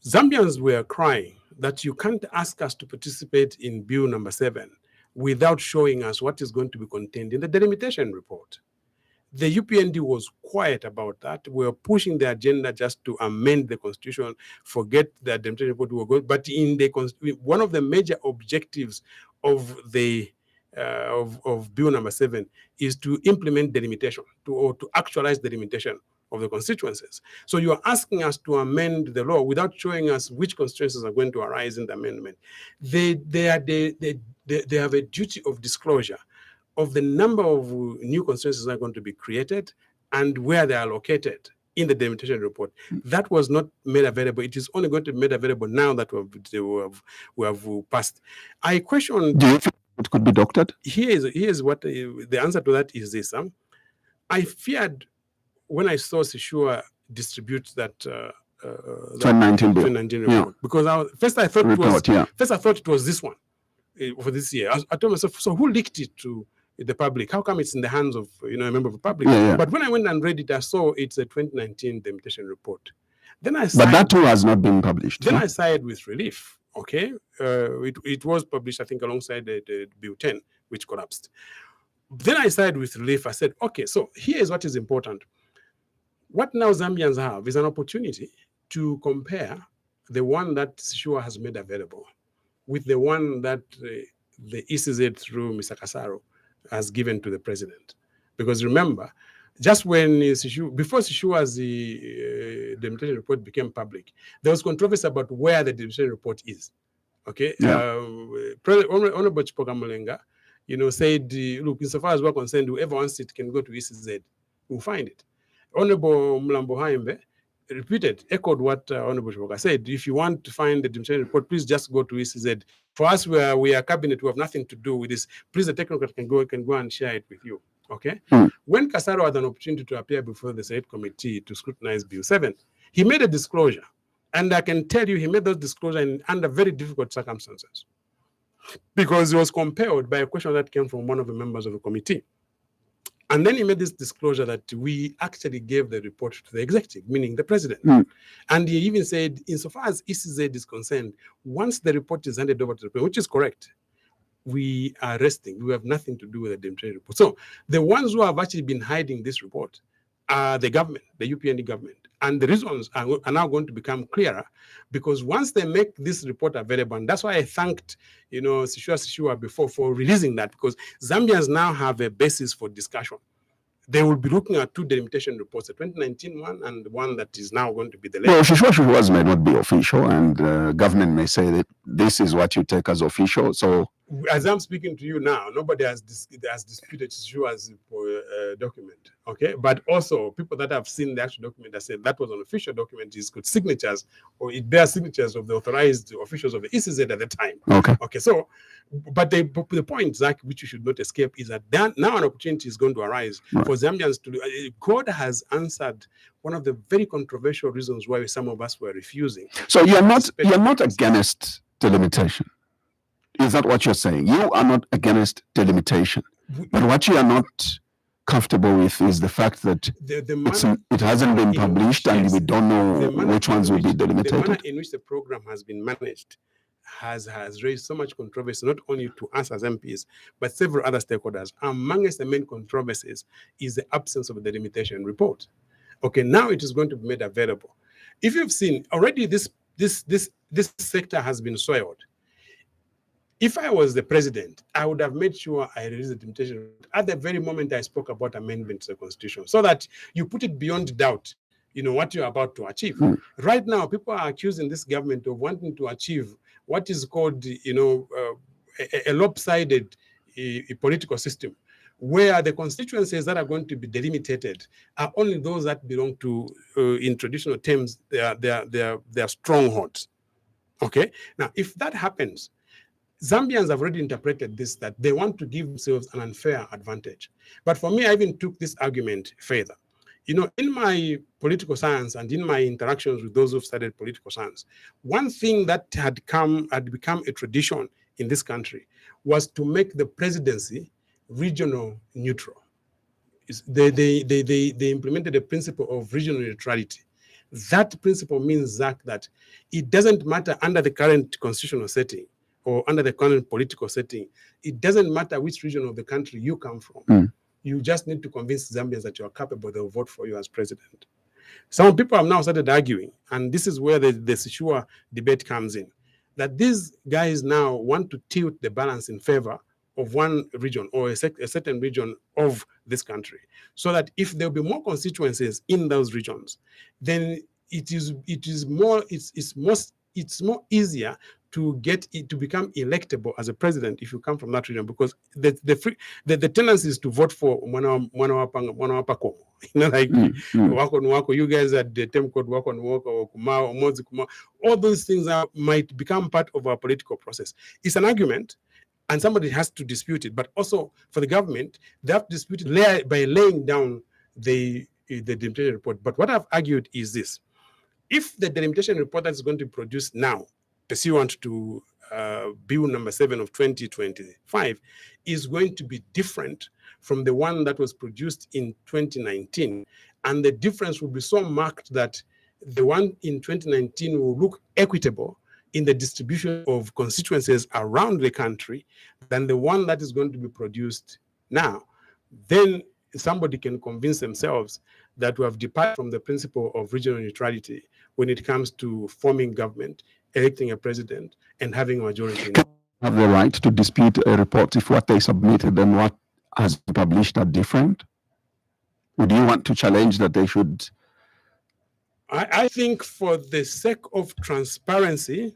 Zambians were crying that you can't ask us to participate in Bill number 7 without showing us what is going to be contained in the delimitation report. The UPND was quiet about that. We were pushing the agenda just to amend the constitution, forget the delimitation report we were going. But in one of the major objectives of the of Bill number 7 is to implement delimitation, or to actualize the delimitation of the constituencies. So you are asking us to amend the law without showing us which constituencies are going to arise in the amendment. They have a duty of disclosure of the number of new constituencies that are going to be created and where they are located in the delimitation report. That was not made available. It is only going to be made available now that we have passed. I question. Do you think it could be doctored? Here's what the answer to that is this. I feared when I saw Sishua distribute that 2019 report, because first I thought it was this one for this year. I told myself, so who leaked it to the public? How come it's in the hands of a member of the public? But when I went and read it, I saw it's a 2019 delimitation report. Then but that too has not been published. Then I sighed with relief. Okay, it was published, I think, alongside the Bill 10, which collapsed. Then I sighed with relief. I said, okay, so here is what is important. What now Zambians have is an opportunity to compare the one that Sishua has made available with the one that the ECZ through Mr. Kasaro has given to the president. Because remember, just when before Sishua's delimitation report became public, there was controversy about where the delimitation report is. Okay, Honorable Chipoka Mulenga, said, look, insofar as we're concerned, whoever wants it can go to ECZ. We'll find it. Honorable Mlambo Haimbe echoed what Honorable Chipoka said. If you want to find the delimitation report, please just go to ECZ. For us, we are cabinet, we have nothing to do with this. Please, the technocrat can go and share it with you. Okay. When Kasaro had an opportunity to appear before the Senate committee to scrutinize Bill 7, he made a disclosure. And I can tell you, he made those disclosures under very difficult circumstances, because he was compelled by a question that came from one of the members of the committee. And then he made this disclosure that we actually gave the report to the executive, meaning the president. And he even said, insofar as ECZ is concerned, once the report is handed over to the president, which is correct, we are resting. We have nothing to do with the delimitation report. So the ones who have actually been hiding this report are the government, the UPND government. And the reasons are now going to become clearer, because once they make this report available, and that's why I thanked, Sishua before for releasing that, because Zambians now have a basis for discussion. they will be looking at two delimitation reports, the 2019 one and the one that is now going to be the Well, latest. Shishwa may not be official, and government may say that this is what you take as official. So, as I'm speaking to you now, nobody has disputed Shishwa's document. Okay, but also people that have seen the actual document have said that was an official document. It's got signatures, or it bears signatures of the authorized officials of the ECZ at the time. okay. Okay, so, but the point, Zach, which you should not escape, is that now an opportunity is going to arise for Zambians to do. God has answered one of the very controversial reasons why some of us were refusing. So you're not against delimitation. Is that what you're saying? You are not against delimitation, but what you are not comfortable with is the fact that it hasn't been published and we don't know which ones will be delimitated. The manner in which the program has been managed has raised so much controversy, not only to us as MPs, but several other stakeholders. Amongst the main controversies is the absence of the delimitation report. Okay, now it is going to be made available. If you've seen already, this sector has been soiled. If I was the president, I would have made sure I release the delimitation at the very moment I spoke about amendment to the Constitution, so that you put it beyond doubt, what you're about to achieve. Right now, people are accusing this government of wanting to achieve what is called, a lopsided political system, where the constituencies that are going to be delimited are only those that belong to, in traditional terms, their strongholds. Okay, now if that happens, Zambians have already interpreted this, that they want to give themselves an unfair advantage. But for me, I even took this argument further. In my political science and in my interactions with those who've studied political science, one thing that had become a tradition in this country was to make the presidency regional neutral. They implemented the principle of regional neutrality. That principle means, Zach, that it doesn't matter under the current constitutional setting or under the current political setting, it doesn't matter which region of the country you come from. You just need to convince Zambians that you are capable, they'll vote for you as president. Some people have now started arguing, and this is where the Sishua debate comes in, that these guys now want to tilt the balance in favor of one region or a certain region of this country, so that if there'll be more constituencies in those regions, then it's more easier to get it to become electable as a president if you come from that region, because the tendency is to vote for Mwanawapako. You guys at the term code Wako or Kumao or Mozi Kumao. All those things might become part of our political process. It's an argument, and somebody has to dispute it. But also for the government, they have to dispute it by laying down the delimitation report. But what I've argued is this: if the delimitation report that is going to be produced now, pursuant to Bill number 7 of 2025, is going to be different from the one that was produced in 2019. And the difference will be so marked that the one in 2019 will look equitable in the distribution of constituencies around the country than the one that is going to be produced now. Then somebody can convince themselves that we have departed from the principle of regional neutrality when it comes to forming government, electing a president, and having a majority. Have the right to dispute a report if what they submitted and what has been published are different? Would you want to challenge that they should? I think for the sake of transparency,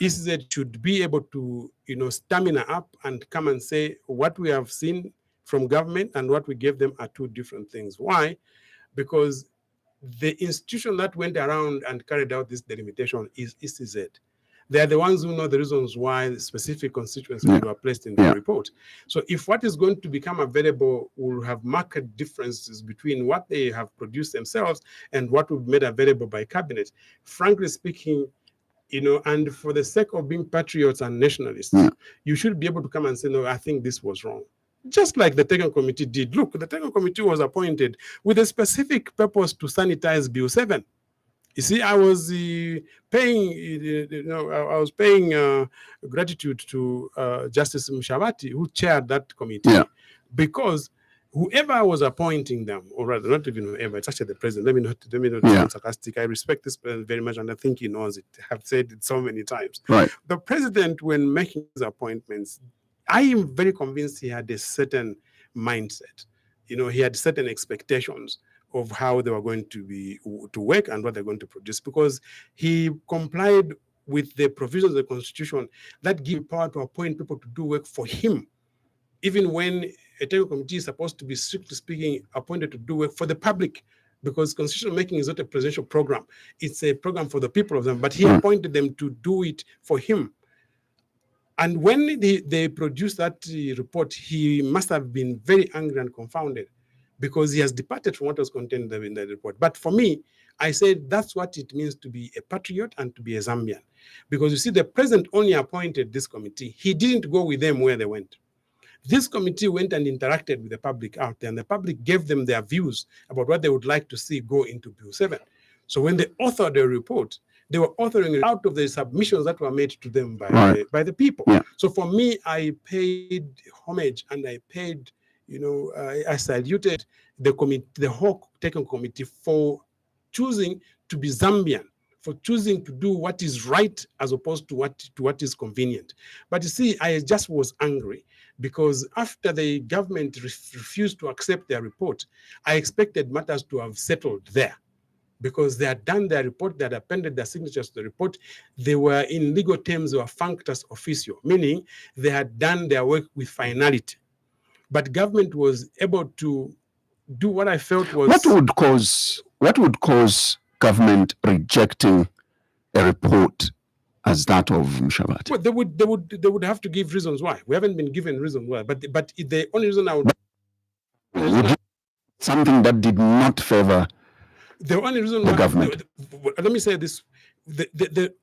ECZ should be able to, stamina up and come and say what we have seen from government and what we gave them are two different things. Why? Because the institution that went around and carried out this delimitation is ECZ. They are the ones who know the reasons why the specific constituencies were placed in the report. So if what is going to become available will have marked differences between what they have produced themselves and what will be made available by cabinet, frankly speaking, and for the sake of being patriots and nationalists, you should be able to come and say, no, I think this was wrong. Just like the technical committee did. Look, the technical committee was appointed with a specific purpose to sanitize Bill 7. You see, I was paying gratitude to Justice Mushavati, who chaired that committee, because whoever was appointing them, or rather, not even whoever, it's actually the president. Let me not be sarcastic. I respect this president very much, and I think he knows it. I've said it so many times. Right. The president, when making his appointments, I am very convinced he had a certain mindset. he had certain expectations of how they were going to work and what they're going to produce, because he complied with the provisions of the Constitution that give power to appoint people to do work for him, even when a technical committee is supposed to be, strictly speaking, appointed to do work for the public, because constitutional making is not a presidential program. It's a program for the people of them, but he appointed them to do it for him. And when they produced that report, he must have been very angry and confounded, because he has departed from what was contained in the report. But for me, I said that's what it means to be a patriot and to be a Zambian. Because you see, the president only appointed this committee. He didn't go with them where they went. This committee went and interacted with the public out there, and the public gave them their views about what they would like to see go into Bill 7. So when they authored the report, they were authoring it out of the submissions that were made to them by the people. Yeah. So for me, I paid homage, and I paid, I saluted the committee, the whole technical committee, for choosing to be Zambian, for choosing to do what is right as opposed to what is convenient. But you see, I just was angry, because after the government refused to accept their report, I expected matters to have settled there, because they had done their report, they had appended their signatures to the report. They were, in legal terms, they were functus officio, meaning they had done their work with finality. But government was able to do what I felt was... What would cause government rejecting a report as that of Mshabati? Well, they would have to give reasons why. We haven't been given reasons why. But the only reason I would... Something that did not favor the only reason the government. Let me say this: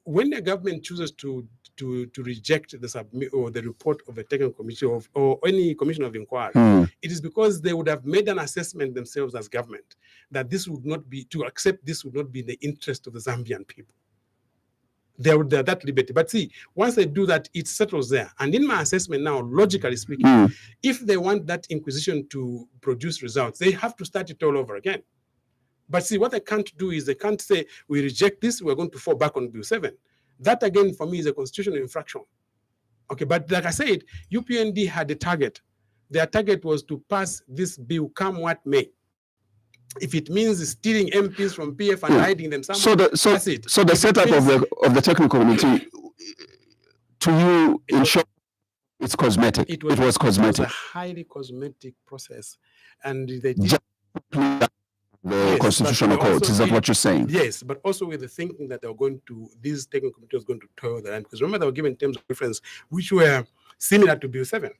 when the government chooses to reject the report of a technical committee or any commission of inquiry, it is because they would have made an assessment themselves as government that this would not be in the interest of the Zambian people. They would have that liberty. But see, once they do that, it settles there. And in my assessment now, logically speaking, if they want that inquisition to produce results, they have to start it all over again. But see, what they can't do is they can't say, we reject this, we're going to fall back on Bill 7. That, again, for me, is a constitutional infraction. Okay, but like I said, UPND had a target. Their target was to pass this bill come what may. If it means stealing MPs from PF and hiding them somewhere, that's it. So the setup of the technical committee, to you, in short, it's cosmetic. It was cosmetic. It was a highly cosmetic process. And they did... The constitutional court, is that what you're saying? Yes, but also with the thinking that this technical committee was going to toil the land. Because remember, they were given terms of reference which were similar to Bill 7.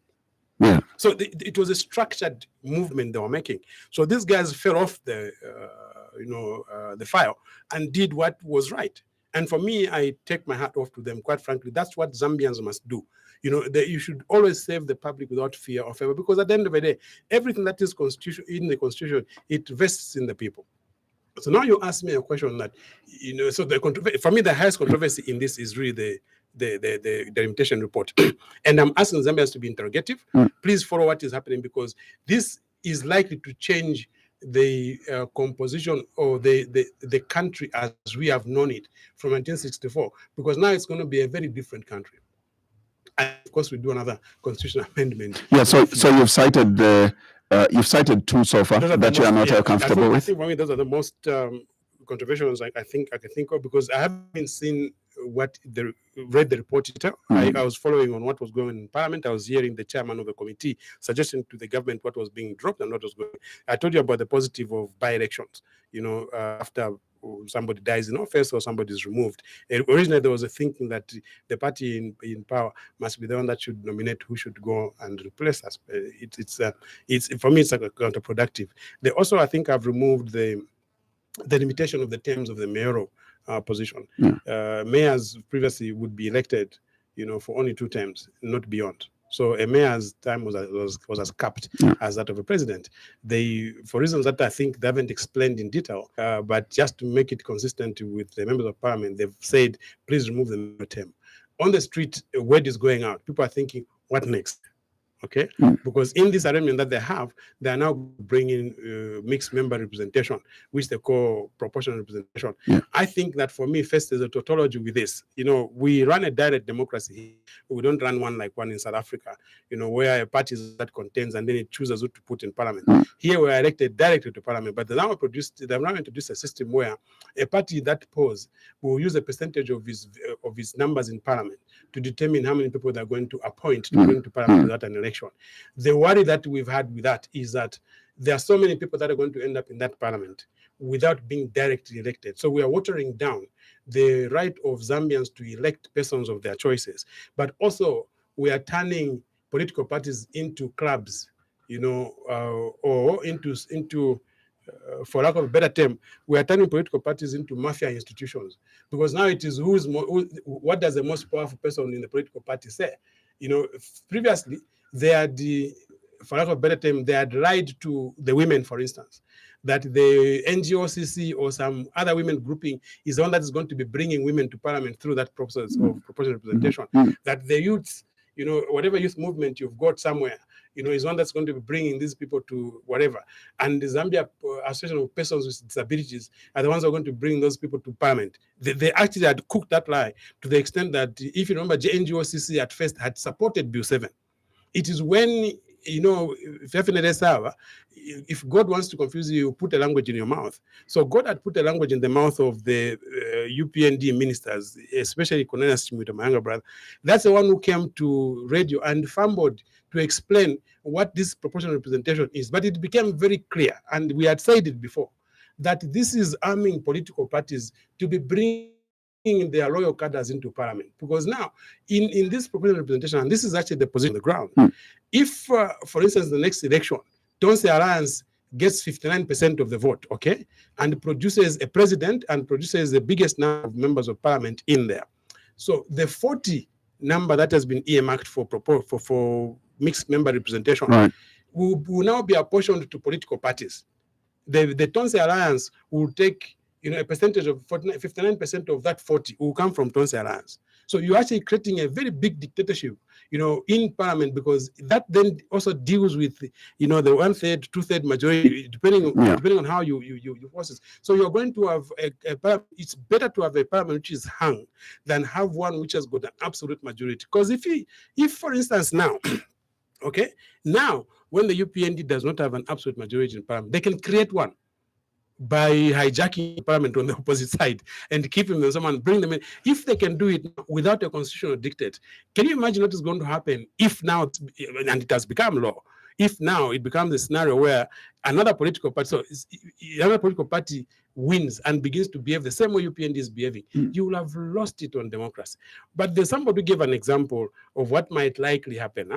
Yeah. So it was a structured movement they were making. So these guys fell off the file and did what was right. And for me, I take my hat off to them. Quite frankly, that's what Zambians must do. You should always save the public without fear or favor, because at the end of the day, everything that is in the Constitution, it vests in the people. So now you ask me a question that, so for me, the highest controversy in this is really the limitation report. And I'm asking Zambians to be interrogative. Please follow what is happening, because this is likely to change the composition or the country as we have known it from 1964, because now it's going to be a very different country. And of course, we do another constitutional amendment. Yeah. So you've cited two so far that you are not comfortable with. I think for me, those are the most controversial ones I think I can think of, because I haven't seen read the report. I was following on what was going on in Parliament. I was hearing the chairman of the committee suggesting to the government what was being dropped and what was going. I told you about the positive of by-elections. After somebody dies in office or somebody is removed. Originally, there was a thinking that the party in power must be the one that should nominate who should go and replace us. It's for me, it's counterproductive. They also, I think, have removed the limitation of the terms of the mayoral position. Mayors previously would be elected, for only 2 terms, not beyond. So a mayor's time was as capped as that of a president. For reasons that I think they haven't explained in detail, but just to make it consistent with the members of parliament, they've said, please remove the mayor term. On the street, word is going out. People are thinking, what next? Okay, because in this arrangement that they are now bringing mixed member representation, which they call proportional representation. Yeah. I think that for me, first, there's a tautology with this. We run a direct democracy here. We don't run one like one in South Africa, where a party that contains and then it chooses who to put in parliament. Here we are elected directly to parliament, but they've now introduced a system where a party that polls will use a percentage of his numbers in parliament to determine how many people they're going to appoint to bring to parliament without an election. The worry that we've had with that is that there are so many people that are going to end up in that parliament without being directly elected. So we are watering down the right of Zambians to elect persons of their choices, but also we are turning political parties into clubs, or into for lack of a better term, we are turning political parties into mafia institutions, because now it is what does the most powerful person in the political party say? Previously they had, for lack of a better term, they had lied to the women, for instance, that the NGOCC or some other women grouping is the one that is going to be bringing women to parliament through that process of proportional representation. That the youths, whatever youth movement you've got somewhere, is one that's going to be bringing these people to whatever. And the Zambia Association of Persons with Disabilities are the ones who are going to bring those people to parliament. They actually had cooked that lie to the extent that, if you remember, NGOCC at first had supported Bill 7. It is when, if God wants to confuse you, put a language in your mouth. So God had put a language in the mouth of the UPND ministers, especially Cornelius Chimuta, my younger brother. That's the one who came to radio and fumbled to explain what this proportional representation is. But it became very clear, and we had said it before, that this is arming political parties to be bringing their loyal cadres into parliament. Because now, in this proportional representation, and this is actually the position on the ground, if, for instance, the next election, Tonse Alliance gets 59% of the vote, okay, and produces a president and produces the biggest number of members of parliament in there. So the 40 number that has been earmarked for mixed member representation will now be apportioned to political parties. The Tonse Alliance will take, a percentage of 59% of that 40 will come from Tonse Alliance. So you're actually creating a very big dictatorship, in parliament, because that then also deals with, the 1/3, 2/3 majority, depending on how you process. So you're going to have it's better to have a parliament which is hung than have one which has got an absolute majority. Because if for instance now, okay, now when the UPND does not have an absolute majority in parliament, they can create one by hijacking parliament on the opposite side and keeping them someone, bring them in. If they can do it without a constitutional dictate, can you imagine what is going to happen if now, and it has become law, if now it becomes a scenario where another political party wins and begins to behave the same way UPND is behaving, you will have lost it on democracy. But there's somebody who gave an example of what might likely happen.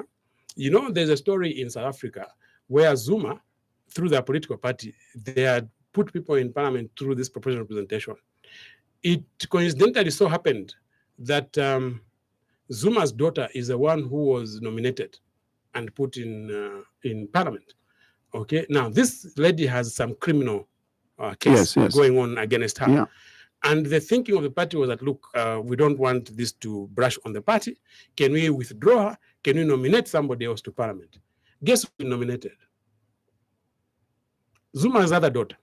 There's a story in South Africa where Zuma, through their political party, they had put people in parliament through this proportional representation. It coincidentally so happened that Zuma's daughter is the one who was nominated and put in parliament. Okay, now this lady has some criminal case going on against her. Yeah. And the thinking of the party was that, look, we don't want this to brush on the party. Can we withdraw her? Can we nominate somebody else to parliament? Guess who nominated? Zuma's other daughter.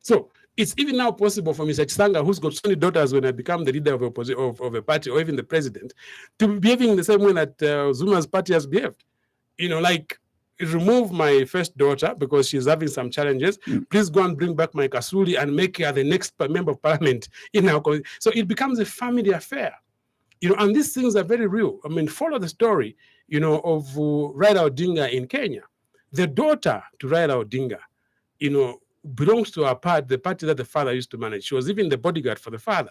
So it's even now possible for Mr. Chisanga, who's got so many daughters when I become the leader of a party or even the president, to be behaving in the same way that Zuma's party has behaved. Like, remove my first daughter because she's having some challenges. Please go and bring back my Kasuli and make her the next member of parliament in our country. So it becomes a family affair. And these things are very real. I mean, follow the story, of Raila Odinga in Kenya. The daughter to Raila Odinga, belongs to the party that the father used to manage. She was even the bodyguard for the father.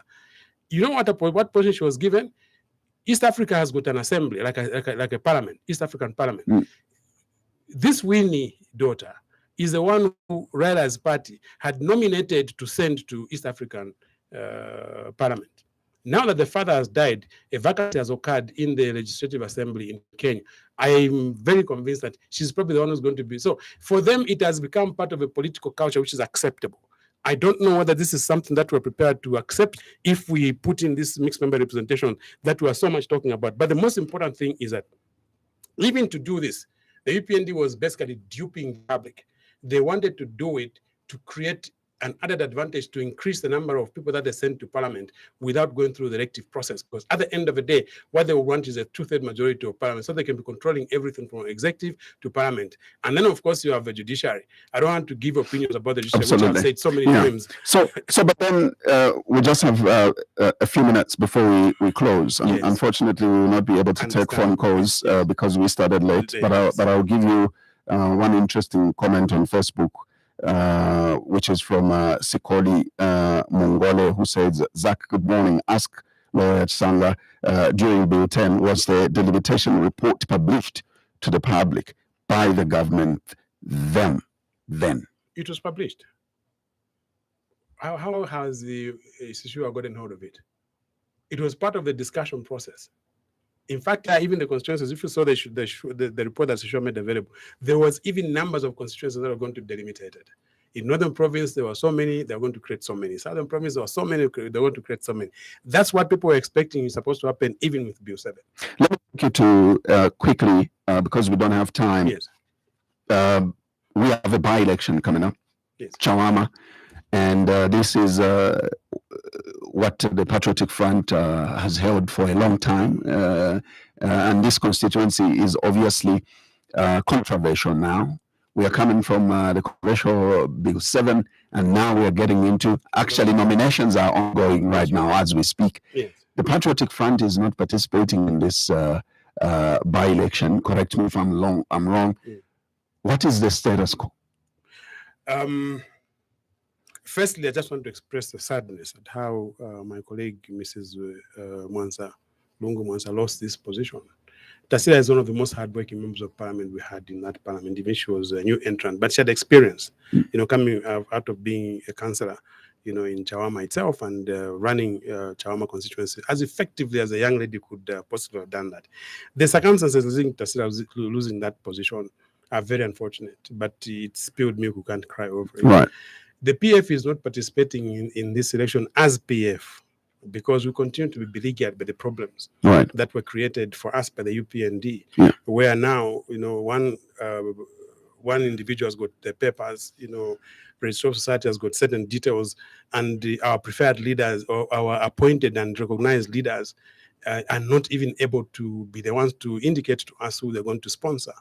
You know what position she was given? East Africa has got an assembly, like a parliament, East African parliament. This Winnie daughter is the one who Raila's party had nominated to send to East African parliament. Now that the father has died, a vacancy has occurred in the Legislative Assembly in Kenya. I'm very convinced that she's probably the one who's going to be. So for them, it has become part of a political culture which is acceptable. I don't know whether this is something that we're prepared to accept if we put in this mixed member representation that we are so much talking about. But the most important thing is that Even to do this, the UPND was basically duping the public. They wanted to do it to create an added advantage to increase the number of people that they send to parliament without going through the elective process. Because at the end of the day, what they want is a 2/3 majority of parliament, so they can be controlling everything from executive to parliament. And then, of course, you have the judiciary. I don't want to give opinions about the judiciary, which I've said so many times. So, but then we just have a few minutes before we close. Yes. Unfortunately, we will not be able to take phone calls because we started late. But I'll give you one interesting comment on Facebook. Which is from Sikoli Mongole, who says, Zach, good morning. Ask Lawyer Chisanga, during Bill 10, was the delimitation report published to the public by the government then? It was published. How has the issue gotten hold of it? It was part of the discussion process. In fact, even the constituencies, if you saw the report that Sishu made available, there was even numbers of constituencies that are going to be delimited. In Northern Province, there were so many, they're going to create so many. Southern Province, there were so many, they're going to create so many. That's what people were expecting is supposed to happen even with Bill 7. Let me take you to quickly, because we don't have time. Yes. We have a by-election coming up. Yes. Chawama. And this is what the Patriotic Front has held for a long time. And this constituency is obviously controversial now. We are coming from the controversial Bill 7, and now we are getting into, actually nominations are ongoing right now as we speak. Yes. The Patriotic Front is not participating in this by-election. Correct me if I'm wrong. Yes. What is the status quo? Firstly, I just want to express the sadness at how my colleague, Mrs. Lungu Mwansa, lost this position. Tasira is one of the most hardworking members of parliament we had in that parliament. Even she was a new entrant, but she had experience, coming out of being a councillor, in Chawama itself and running Chawama constituency as effectively as a young lady could possibly have done that. The circumstances leading Tasira losing that position are very unfortunate, but it's spilled milk who can't cry over it. Right. The PF is not participating in this election as PF because we continue to be beleaguered by the problems that were created for us by the UPND, where now, one individual has got the papers, Registry of Society has got certain details, and our preferred leaders or our appointed and recognized leaders are not even able to be the ones to indicate to us who they're going to sponsor.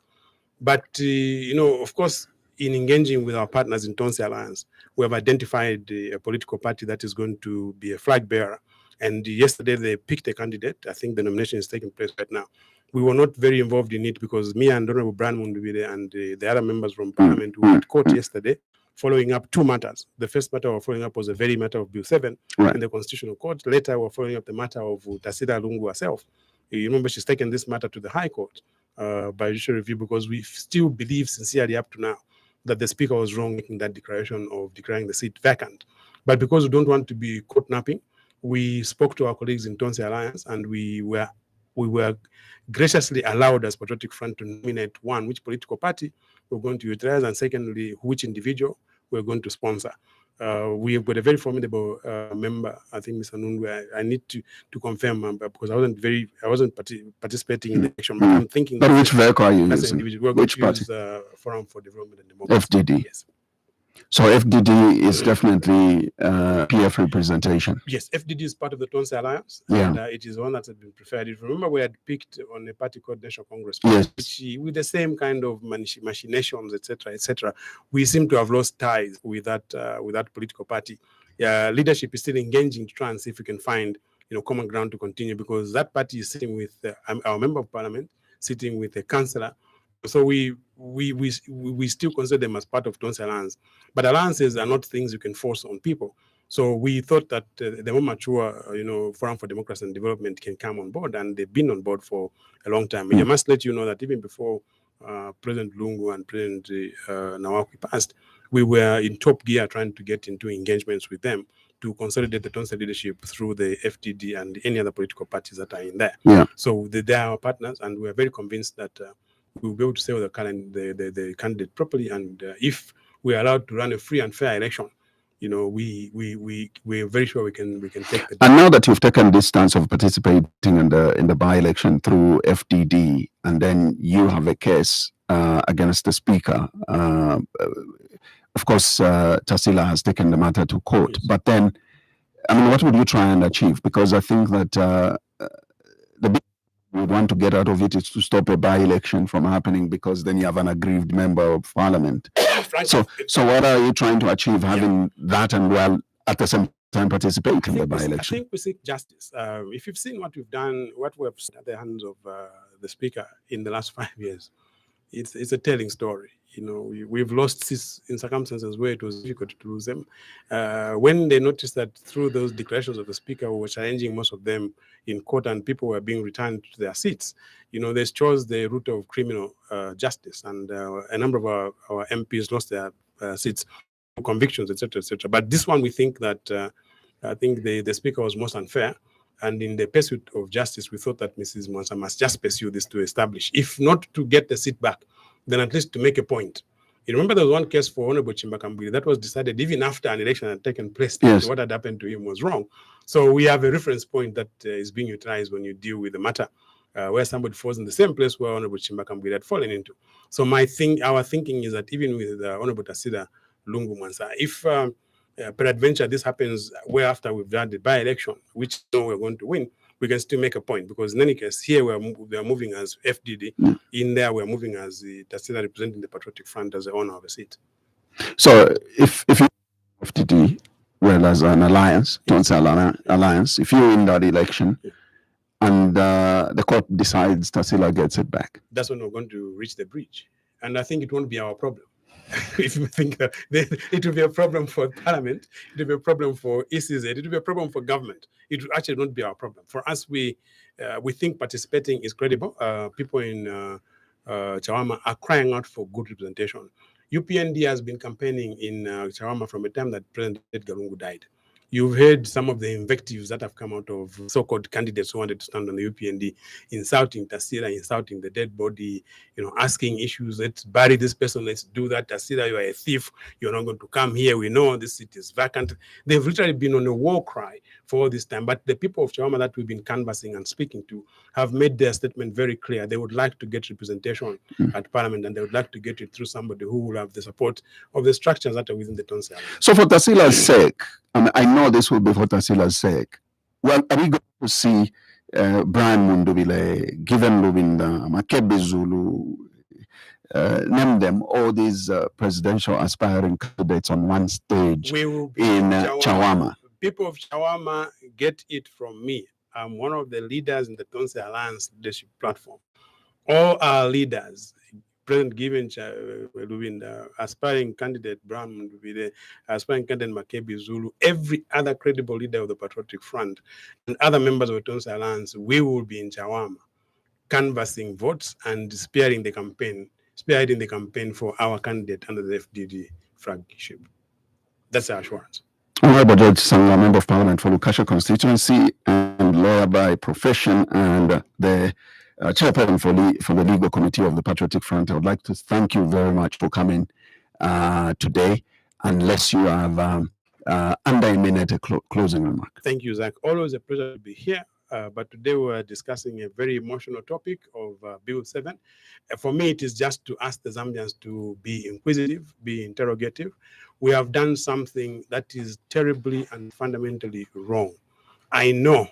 But, of course, in engaging with our partners in Tonsi Alliance, we have identified a political party that is going to be a flag bearer. And yesterday they picked a candidate. I think the nomination is taking place right now. We were not very involved in it because me and Honorable Brian Mundubile and the other members from Parliament who were at court yesterday, following up two matters. The first matter we're following up was the very matter of Bill 7 in the Constitutional Court. Later, we're following up the matter of Tasira Lungu herself. You remember she's taken this matter to the High Court by judicial review because we still believe sincerely up to now that the Speaker was wrong making that declaration of declaring the seat vacant. But because we don't want to be court napping, we spoke to our colleagues in Tonsi Alliance, and we were graciously allowed as Patriotic Front to nominate one, which political party we're going to utilize, and secondly, which individual we're going to sponsor. We have got a very formidable member, I think, Mr. Nungu. I need to confirm because I wasn't participating in the election, but I'm thinking. But which vehicle are you as using? an individual, we're going Which to party? use Forum for Development and Democracy. FDD. Yes. So FDD is definitely PF representation. Yes, FDD is part of the Tonsi Alliance, Yeah. and it is one that has been preferred. If you remember, we had picked on a party called National Congress, Yes. which, with the same kind of machinations, etc., we seem to have lost ties with that political party. Leadership is still engaging to try and see if we can find common ground to continue, because that party is sitting with our member of parliament, sitting with a councillor. So we still consider them as part of Tonsi Alliance, but alliances are not things you can force on people. So we thought that the more mature, Forum for Democracy and Development can come on board, and they've been on board for a long time. And I must let you know that even before President Lungu and President Nawakwi passed, we were in top gear trying to get into engagements with them to consolidate the Tonsi leadership through the FDD and any other political parties that are in there. Yeah. So they are our partners, and we're very convinced that we'll be able to sell the candidate properly. And if we're allowed to run a free and fair election, we're very sure we can take the. And now that you've taken this stance of participating in the by-election through FDD, and then you have a case against the speaker. Of course, Tassila has taken the matter to court. Yes. But then, I mean, what would you try and achieve? Because I think that the big would want to get out of it is to stop a by-election from happening, because then you have an aggrieved member of parliament. So what are you trying to achieve having that, and while at the same time participate in the by-election? I think we seek justice. If you've seen what we've done, what we have seen at the hands of the speaker in the last 5 years, it's a telling story. We've lost seats in circumstances where it was difficult to lose them. When they noticed that through those declarations of the speaker, we were challenging most of them in court and people were being returned to their seats, they chose the route of criminal justice, and a number of our MPs lost their seats, convictions, etc., etc. But this one, we think that I think the speaker was most unfair. And in the pursuit of justice, we thought that Mrs. Mwansa must just pursue this to establish, if not to get the seat back, then at least to make a point. You remember there was one case for Honorable Chimbakambwili that was decided even after an election had taken place. Yes. What had happened to him was wrong. So we have a reference point that is being utilized when you deal with the matter where somebody falls in the same place where Honorable Chimbakambwili had fallen into. So our thinking is that even with Honorable Tassila Lungu Mwansa, if peradventure this happens where after we've done the by-election, which we're going to win, we can still make a point, because in any case, here we are moving as FDD. In there, we're moving as the Tassila representing the Patriotic Front as the owner of a seat. So if you FDD, well, as an alliance, don't say alliance, if you win that election, and the court decides Tassila gets it back, that's when we're going to reach the bridge. And I think it won't be our problem. If you think that it will be a problem for Parliament, it will be a problem for ECZ, it will be a problem for government. It will actually not be our problem. For us, we think participating is credible. People in Chawama are crying out for good representation. UPND has been campaigning in Chawama from the time that President Edgar Lungu died. You've heard some of the invectives that have come out of so-called candidates who wanted to stand on the UPND, insulting Tassila, insulting the dead body, asking issues. Let's bury this person, let's do that. Tassila, you are a thief. You're not going to come here. We know this seat is vacant. They've literally been on a war cry for all this time. But the people of Chawama that we've been canvassing and speaking to have made their statement very clear. They would like to get representation at Parliament, and they would like to get it through somebody who will have the support of the structures that are within the Tonse. So for Tassila's sake, and I know this will be for Tassila's sake, well, are we going to see Brian Mundubile, Given Lubinda, Makebe Zulu, name them, all these presidential aspiring candidates on one stage in Chawama? People of Chawama get it from me. I'm one of the leaders in the Tonse Alliance leadership platform. All our leaders, President Given Lubinda, aspiring candidate Brown, the aspiring candidate Makebe Zulu, every other credible leader of the Patriotic Front, and other members of the Tonse Alliance, we will be in Chawama, canvassing votes and spearheading the campaign for our candidate under the FDD flagship. That's our assurance. Honorable Judge Chisanga, Member of Parliament for Lukashya Constituency and lawyer by profession, and the chairperson for the Legal Committee of the Patriotic Front. I would like to thank you very much for coming today, unless you have under a minute a closing remark. Thank you, Zach. Always a pleasure to be here. But today we're discussing a very emotional topic of Bill 7. For me, it is just to ask the Zambians to be inquisitive, be interrogative. We have done something that is terribly and fundamentally wrong. I know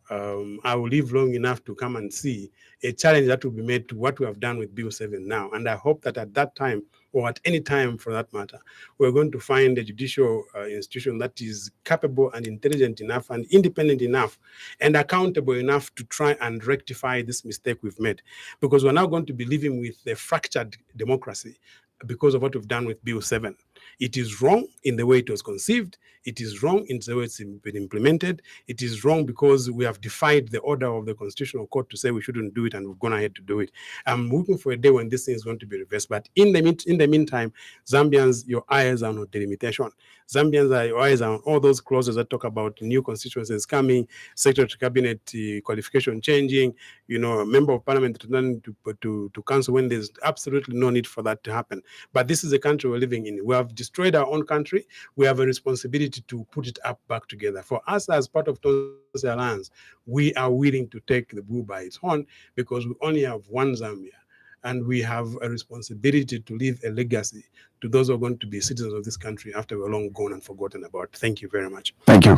I will live long enough to come and see a challenge that will be made to what we have done with Bill 7 now. And I hope that at that time, or at any time for that matter, we're going to find a judicial institution that is capable and intelligent enough and independent enough and accountable enough to try and rectify this mistake we've made. Because we're now going to be living with a fractured democracy because of what we've done with Bill 7. It is wrong in the way it was conceived. It is wrong in the way it's been implemented. It is wrong because we have defied the order of the Constitutional Court to say we shouldn't do it, and we've gone ahead to do it. I'm looking for a day when this thing is going to be reversed. But in the meantime, Zambians, your eyes are on delimitation. Zambians are eyes on all those clauses that talk about new constituencies coming, secretary to cabinet qualification changing, a member of parliament returning to council when there's absolutely no need for that to happen. But this is the country we're living in. We have destroyed our own country. We have a responsibility to put it back together. For us, as part of Tonse Alliance, we are willing to take the bull by its horn because we only have one Zambia. And we have a responsibility to leave a legacy to those who are going to be citizens of this country after we're long gone and forgotten about. Thank you very much. Thank you.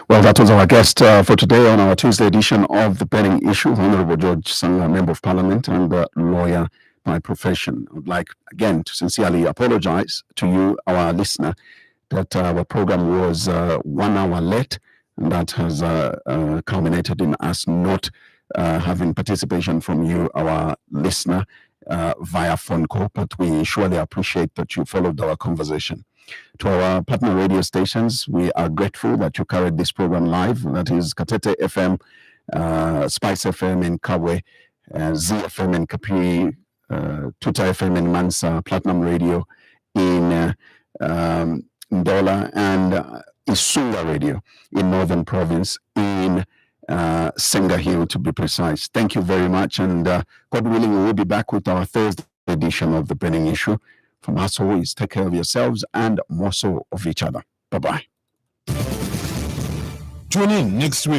Well, that was our guest for today on our Tuesday edition of The Burning Issue, Honorable George Chisanga, Member of Parliament and lawyer by profession. I would like, again, to sincerely apologize to you, our listener, that our program was 1 hour late, and that has culminated in us not having participation from you, our listener, via phone call, but we surely appreciate that you followed our conversation. To our partner radio stations, we are grateful that you carried this program live. That is Katete FM, Spice FM in Kabwe, ZFM in Kapiri, Tuta FM in Mansa, Platinum Radio in Ndola, and Isunga Radio in Northern Province in Senga Hill, to be precise. Thank you very much, and God willing, we will be back with our Thursday edition of The Burning Issue. From us always, take care of yourselves and more so of each other. Bye-bye. Tune in next week.